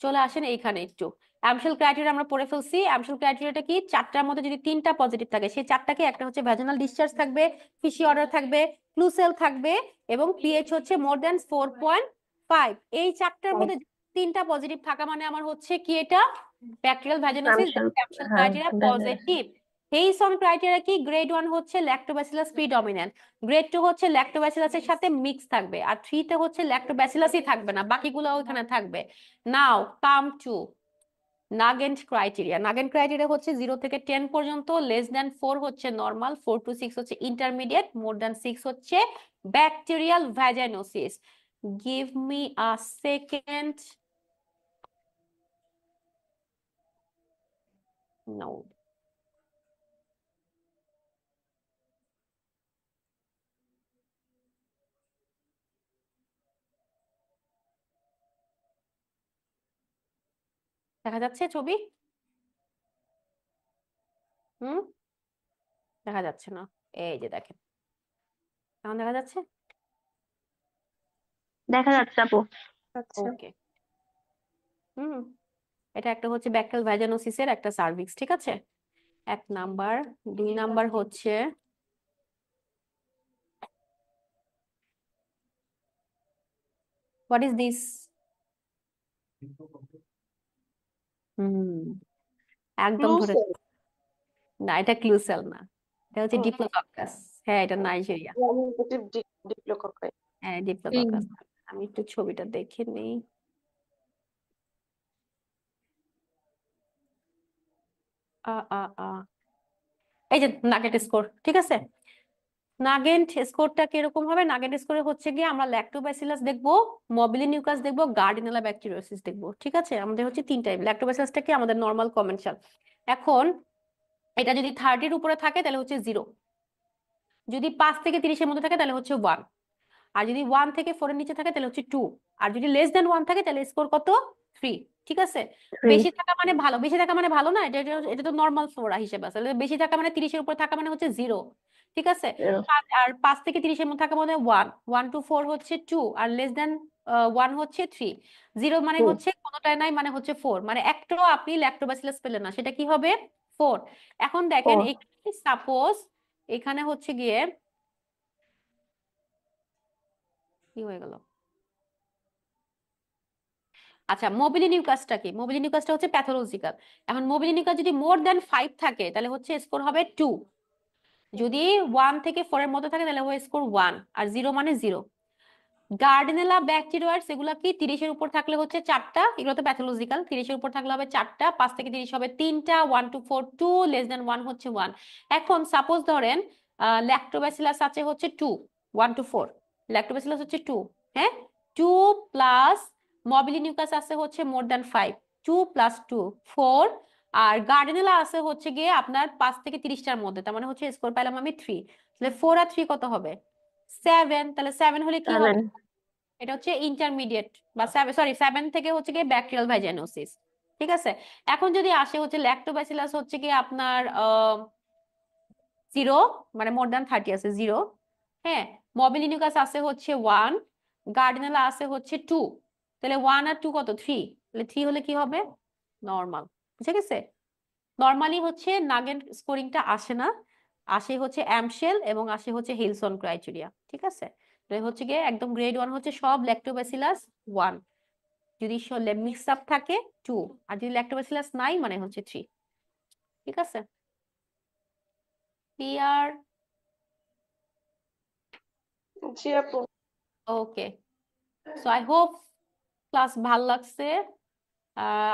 চলে আসেন এইখানে একটু। অ্যামশেল ক্রাইটেরিয়া আমরা পড়ে ফেলছি। অ্যামশেল ক্রাইটেরিয়াটা কি, 4টার মধ্যে যদি 3টা পজিটিভ থাকে, সেই 4টাকে একটা হচ্ছে ভ্যাজিনাল ডিসচার্জ থাকবে, ফিশি অর্ডার থাকবে, ক্লুসেল থাকবে এবং পিএইচ হচ্ছে মোর দ্যান 4.5। এই 4টার মধ্যে 3টা পজিটিভ থাকা মানে আমার হচ্ছে কি, এটা bacterial vaginosis. Amsel criteria positive. Hay Ison criteria কি, গ্রেড 1 হচ্ছে ল্যাক্টোব্যাসিলাস প্রিডমিন্যান্ট, গ্রেড 2 হচ্ছে ল্যাক্টোব্যাসিলাসের সাথে মিক্স থাকবে, আর 3 তে হচ্ছে ল্যাক্টোব্যাসিলাসই থাকবে না, বাকিগুলো ওখানে থাকবে। নাও কাম টু নাগেন্ট ক্রাইটেরিয়া। নাগেন্ট ক্রাইটেরিয়া হচ্ছে 0 থেকে 10 পর্যন্ত, লেস দ্যান 4 হচ্ছে নরমাল, 4 to 6 হচ্ছে ইন্টারমিডিয়েট, মোর দ্যান 6 হচ্ছে bacterial vaginosis. Give me a second. No. দেখা যাচ্ছে ছবি? হুম, দেখা যাচ্ছে না। এই যে দেখেন, এখন দেখা যাচ্ছে? দেখা যাচ্ছে আপু। আচ্ছা ওকে। হুম, এটা একটা হচ্ছে ব্যাকটাল ভ্যাজানোসিসের একটা সার্ভিক্স, ঠিক আছে? 1 নাম্বার। 2 নাম্বার হচ্ছে হোয়াট ইজ দিস? হুম, একদম ধরে, ক্লুসেল না এটা ক্লুসেল না, এটা হচ্ছে ও ডিপ্লোকক্কাস। হ্যাঁ, এটা নাইজেরিয়া। নেগেটিভ ডিপ্লোককাই হ্যাঁ, ডিপ্লোকক্কাস। আমি একটু ছবিটা দেখে নিই। আ আ আ এই যে নাগেট স্কোর, ঠিক আছে? নাগেট স্কোরটা কিরকম হবে? নাগেট স্কোরে হচ্ছে গিয়ে আমরা ল্যাক্টোব্যাসিলাস দেখবো, মবিলিনিউকাস দেখবো, গার্ডিনেলা ব্যাকটেরিওসিস দেখবো, ঠিক আছে? আমাদের হচ্ছে 3 টাইপ। ল্যাক্টোব্যাসিলাসটা কি আমাদের নর্মাল কমেনশাল। এখন এটা যদি 30-র উপরে থাকে তাহলে হচ্ছে 0, যদি 5 থেকে 30-এর মধ্যে থাকে তাহলে হচ্ছে 1, আর যদি 1 থেকে 4-এর নিচে থাকে তাহলে হচ্ছে 2, আর যদি লেস দেন 1 থাকে তাহলে স্কোর কত? 3, ঠিক আছে? 3 বেশি থাকা মানে ভালো, বেশি থাকা মানে ভালো না, এটা তো নর্মাল ফ্লোরা হিসেবে আছে। তাহলে বেশি থাকা মানে 30-এর উপর থাকা মানে হচ্ছে 0, ঠিক আছে? আর 5 থেকে 30-এর মধ্যে থাকা মানে 1, 1 to 4 হচ্ছে 2, আর লেস দেন 1 হচ্ছে 3, 0 মানে হচ্ছে কোনোটাই নাই মানে হচ্ছে 4, মানে একটাও আপনি ল্যাক্টোব্যাসিলাস পেলেন না, সেটা কি হবে? 4। এখন দেখেন 4 এখানে সাপোজ এখানে হচ্ছে গিয়ে কি হয়ে গেল? আচ্ছা, মোবিলিনিউকাসটা কি? মোবিলিনিউকাসটা হচ্ছে প্যাথোলজিক্যাল। এখন মোবিলিনিউকাস যদি মোর দেন 5 থাকে তাহলে হচ্ছে স্কোর হবে 2, যদি 1 থেকে 4 এর মধ্যে থাকে তাহলে হবে স্কোর 1, আর 0 মানে 0। গার্ডিনেলা ব্যাকটেরিয়াস এগুলা কি 30-এর উপর থাকলে হচ্ছে 4টা, এগুলো তো প্যাথোলজিক্যাল। 30-এর উপর থাকলে হবে 4টা, 5 থেকে 30 হবে 3টা, 1 to 4 2, লেস দেন 1 হচ্ছে 1। এখন সাপোজ ধরেন ল্যাক্টোব্যাসিলাস আছে হচ্ছে 2, 1 to 4, ল্যাক্টোব্যাসিলাস হচ্ছে 2, হ্যাঁ, 2 প্লাস মবিলিনিউকাস আছে হচ্ছে মোর দেন 5, 2 প্লাস 2 4, আর গার্ডিনেলা আছে হচ্ছে গিয়ে আপনার 5 থেকে 30টার মধ্যে, তার মানে হচ্ছে স্কোর পেলাম আমি 3। তাহলে 4 আর 3 কত হবে? 7। তাহলে 7 হলে কি হবে? 7 এটা হচ্ছে ইন্টারমিডিয়েট বা 7 থেকে হচ্ছে গিয়ে ব্যাকটেরিয়াল ভাইজানোসিস, ঠিক আছে? এখন যদি আসে হচ্ছে ল্যাক্টোব্যাসিলাস হচ্ছে গিয়ে আপনার 0, মানে মোর দ্যান 30 আছে 0, হ্যাঁ, মবিলিনিউকাস আছে হচ্ছে 1, গার্ডিনেলা আছে হচ্ছে 2, তাহলে 1 আর 2 কত? 3, তাহলে 3 হলে কি হবে? নর্মাল, বুঝে গেছে? নর্মালি হচ্ছে নাগেট স্কোরিংটা আসে না, আসে হচ্ছে অ্যামশেল এবং আসে হচ্ছে হিলসন ক্রাইটেরিয়া, ঠিক আছে? তাহলে হচ্ছে গিয়ে একদম গ্রেড 1 হচ্ছে সব ল্যাক্টোব্যাসিলাস 1, যদি মিক্স আপ থাকে 2, আর যদি ল্যাক্টোব্যাসিলাস নাই মানে হচ্ছে 3, ঠিক আছে? ক্লিয়ার? জি আপু ওকে, সো আই হোপ ক্লাস ভাল লাগছে।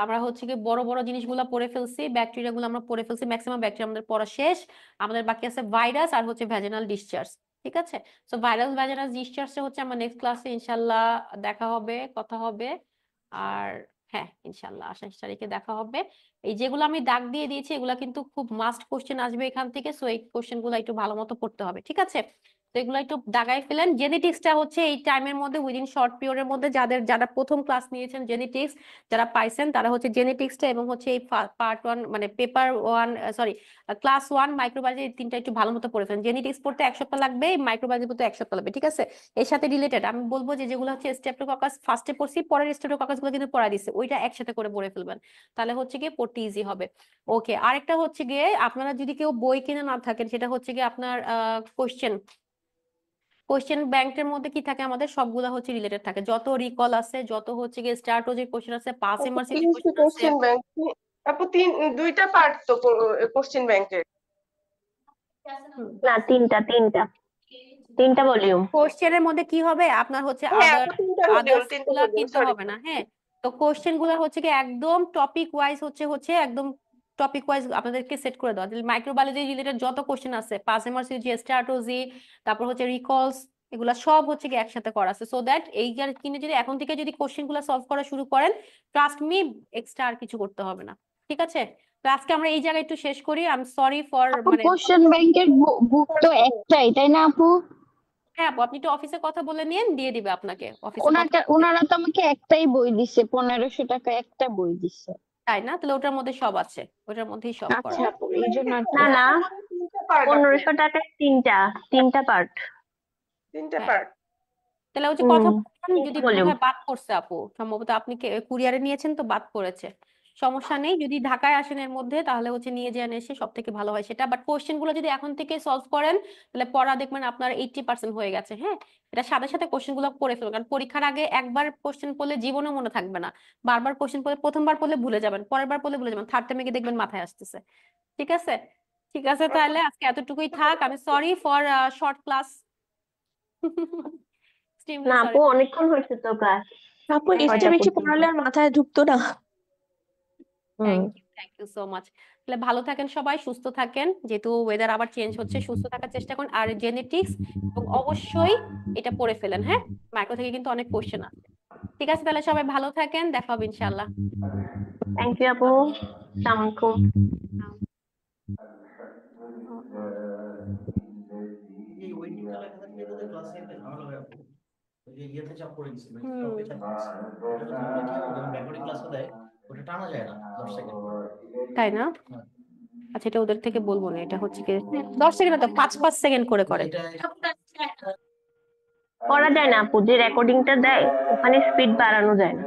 আমরা হচ্ছে কি বড় বড় জিনিসগুলো পড়ে ফেলছি, ব্যাকটেরিয়া গুলো আমরা পড়ে ফেলছি, ম্যাক্সিমাম ব্যাকটেরিয়া আমাদের পড়া শেষ। আমাদের বাকি আছে ভাইরাস আর হচ্ছে ভ্যাজিনাল ডিসচার্জ, ঠিক আছে? সো ভাইরাস ভ্যাজিনাল ডিসচার্জে হচ্ছে আমার নেক্সট ক্লাসে ইনশাল্লাহ দেখা হবে, কথা হবে। আর হ্যাঁ, ইনশাল্লাহ 28 তারিখে দেখা হবে। এই যেগুলো আমি দাগ দিয়ে দিয়েছি এগুলা কিন্তু খুব মাস্ট কোশ্চেন আসবে এখান থেকে, সো এই কোশ্চেন গুলো একটু ভালো মতো পড়তে হবে, ঠিক আছে? তো এগুলো একটু দাগাই ফেলেন। জেনেটিক্সটা হচ্ছে এই টাইমের মধ্যে উইদিন শর্ট পিরিয়ডের মধ্যে যারা প্রথম ক্লাস নিয়েছেন জেনেটিক্স, যারা পাইছেন তারা হচ্ছে জেনেটিক্সটা এবং হচ্ছে এই পার্ট 1 মানে পেপার 1 সরি ক্লাস 1 মাইক্রোবায়োলজি, এই 3টা একটু ভালো মতো পড়ে ফেলেন। জেনেটিক্স পড়তে 1 সপ্তাহ লাগবে, মাইক্রোবায়োলজি পড়তে 1 সপ্তাহ লাগবে, ঠিক আছে? এর সাথে রিলেটেড আমি বলবো যে যেগুলো হচ্ছে স্ট্রেপ্টোককাস ফার্স্টে পড়ছি, পরের স্ট্রেপ্টোককাস গুলো কিন্তু পড়া দিছে, ওইটা একসাথে করে পড়ে ফেলবেন, তাহলে হচ্ছে গিয়ে পড়তে ইজি হবে। ওকে, আরেকটা হচ্ছে গিয়ে আপনারা যদি কেউ বই কিনে না থাকেন, সেটা হচ্ছে গিয়ে আপনার কোশ্চেন ব্যাংকের মধ্যে কি থাকে আমাদের সবগুলা হচ্ছে রিলেটেড থাকে, যত রিকল আছে, যত হচ্ছে গিয়ে স্ট্র্যাটেজি কোশ্চেন আছে, পাস আপু এমআরসি তিনটি কোশ্চেন আছে। কোশ্চেন ব্যাংক আপু দুইটা পার্ট তো কোশ্চেন ব্যাংকের না 3টা ভলিউম। কোশ্চেনের মধ্যে কি হবে আপনার হচ্ছে হ্যাঁ আদার আপু তিনটা ভলিউম আদার্স তিনটা গুলা ভলিউম কিনতে সরি হবে না, হ্যাঁ? তো কোশ্চেন গুলা হচ্ছে কি একদম টপিক ওয়াইজ হচ্ছে একদম টপিক ওয়াইজ আপনাদেরকে সেট করে দেওয়া। মাইক্রোবায়োলজি রিলেটেড যত কোশ্চেন আছে, পাস এমআরসি, স্ট্র্যাটেজি, তারপর হচ্ছে রিকলস, এগুলা সব হচ্ছে কি একসাথে করা আছে, সো দ্যাট এই কিনে যদি এখন থেকে যদি কোশ্চেন গুলা সলভ করা শুরু করেন, ট্রাস্ট মি, এক্সট্রা আর কিছু করতে হবে না, ঠিক আছে? তো আজকে আমরা এই জায়গায় একটু শেষ করি। আই এম সরি ফর আপু মানে কোশ্চেন ব্যাংকের বুক তো একটাই তাই না আপু? হ্যাঁ আপু, আপনি একটু অফিসে কথা বলে নিন, দিয়ে দিবে আপনাকে অফিসে কথা বলে। ওনারা তো আমাকে একটাই বই দিছে, 1500 টাকা একটা বই দিছে। তাই না? তাহলে ওটার মধ্যে সব আছে, ওটার মধ্যেই সব করা আচ্ছা আপু এই জন্য আর কি। না না, তিনটা পার্ট আপু, 1500 টাকায় তিনটা পার্ট। তিনটা হ্যাঁ, পার্ট। তাহলে ওই যে কথা বললাম, তিনটা যদি ভলিউম। বোধহয় বাদ করছে আপু, সম্ভবত আপনি কুরিয়ারে নিয়েছেন তো বাদ করেছে। সমস্যা নেই, যদি ঢাকায় আসেন এর মধ্যে তাহলে হচ্ছে নিয়ে যান, এসে সব থেকে ভালো হয় সেটা। বাট কোশ্চেন গুলো যদি এখন থেকে সলভ করেন তাহলে পড়া দেখবেন আপনার 80% হয়ে গেছে। হ্যাঁ, এটা সাথে সাথে কোশ্চেন গুলো পড়ে ফেলুন, কারণ পরীক্ষার আগে একবার কোশ্চেন পড়লে জীবনে মনে থাকবে না। বারবার কোশ্চেন পড়লে, প্রথমবার পড়লে ভুলে যাবেন, পরের বার পড়লে ভুলে যাবেন, থার্ড টাইমে গিয়ে দেখবেন মাথায় আসতেছে। ঠিক আছে, ঠিক আছে, তাহলে আজকে এতটুকুই থাক। আমি sorry for short class. Extremely না সরি। আপু, অনেকক্ষণ হয়েছে তো ক্লাস। আপু এর হ্যাঁ, চেয়ে কয়টা বেশি পর্যন্ত? পড়ালে আর মাথায় ঢুকতো না। Hmm. Thank you so much. তাহলে ভালো থাকেন সবাই, সুস্থ থাকেন, যেহেতু ওয়েদার আবার চেঞ্জ হচ্ছে, সুস্থ থাকার চেষ্টা করুন। আর জেনেটিক্স এবং অবশ্যই এটা পড়ে ফেলেন। হ্যাঁ, মাইক্রো থেকে কিন্তু অনেক কোশ্চেন আছে। ঠিক আছে, তাহলে সবাই ভালো থাকেন, দেখা হবে ইনশাআল্লাহ। থ্যাংক ইউ আপু, আসসালামু আলাইকুম। এই ওয়েটিংটা লেখা থাকলে তাদের ক্লাসে একটা ঝামেলা হয় আপু। ওই যে ইয়েতে চাপ পড়ে গেছিল, হুম, টপে চাপ পড়ে গেছিল। এটা হলে কি হয়, যখন ব্যাকওয়ার্ডিং ক্লাসটা দেয় ওটা টানা যায় না 10 সেকেন্ড। তাই না? হ্যাঁ, আচ্ছা, এটা ওদের থেকে বলবো না, এটা হচ্ছে কি 10 সেকেন্ড না তো 5-5 সেকেন্ড করে করে। এটা করা যায় না আপু, যে রেকর্ডিংটা দেয় ওখানে স্পিড বাড়ানো যায় না।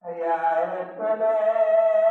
حي على الصلاة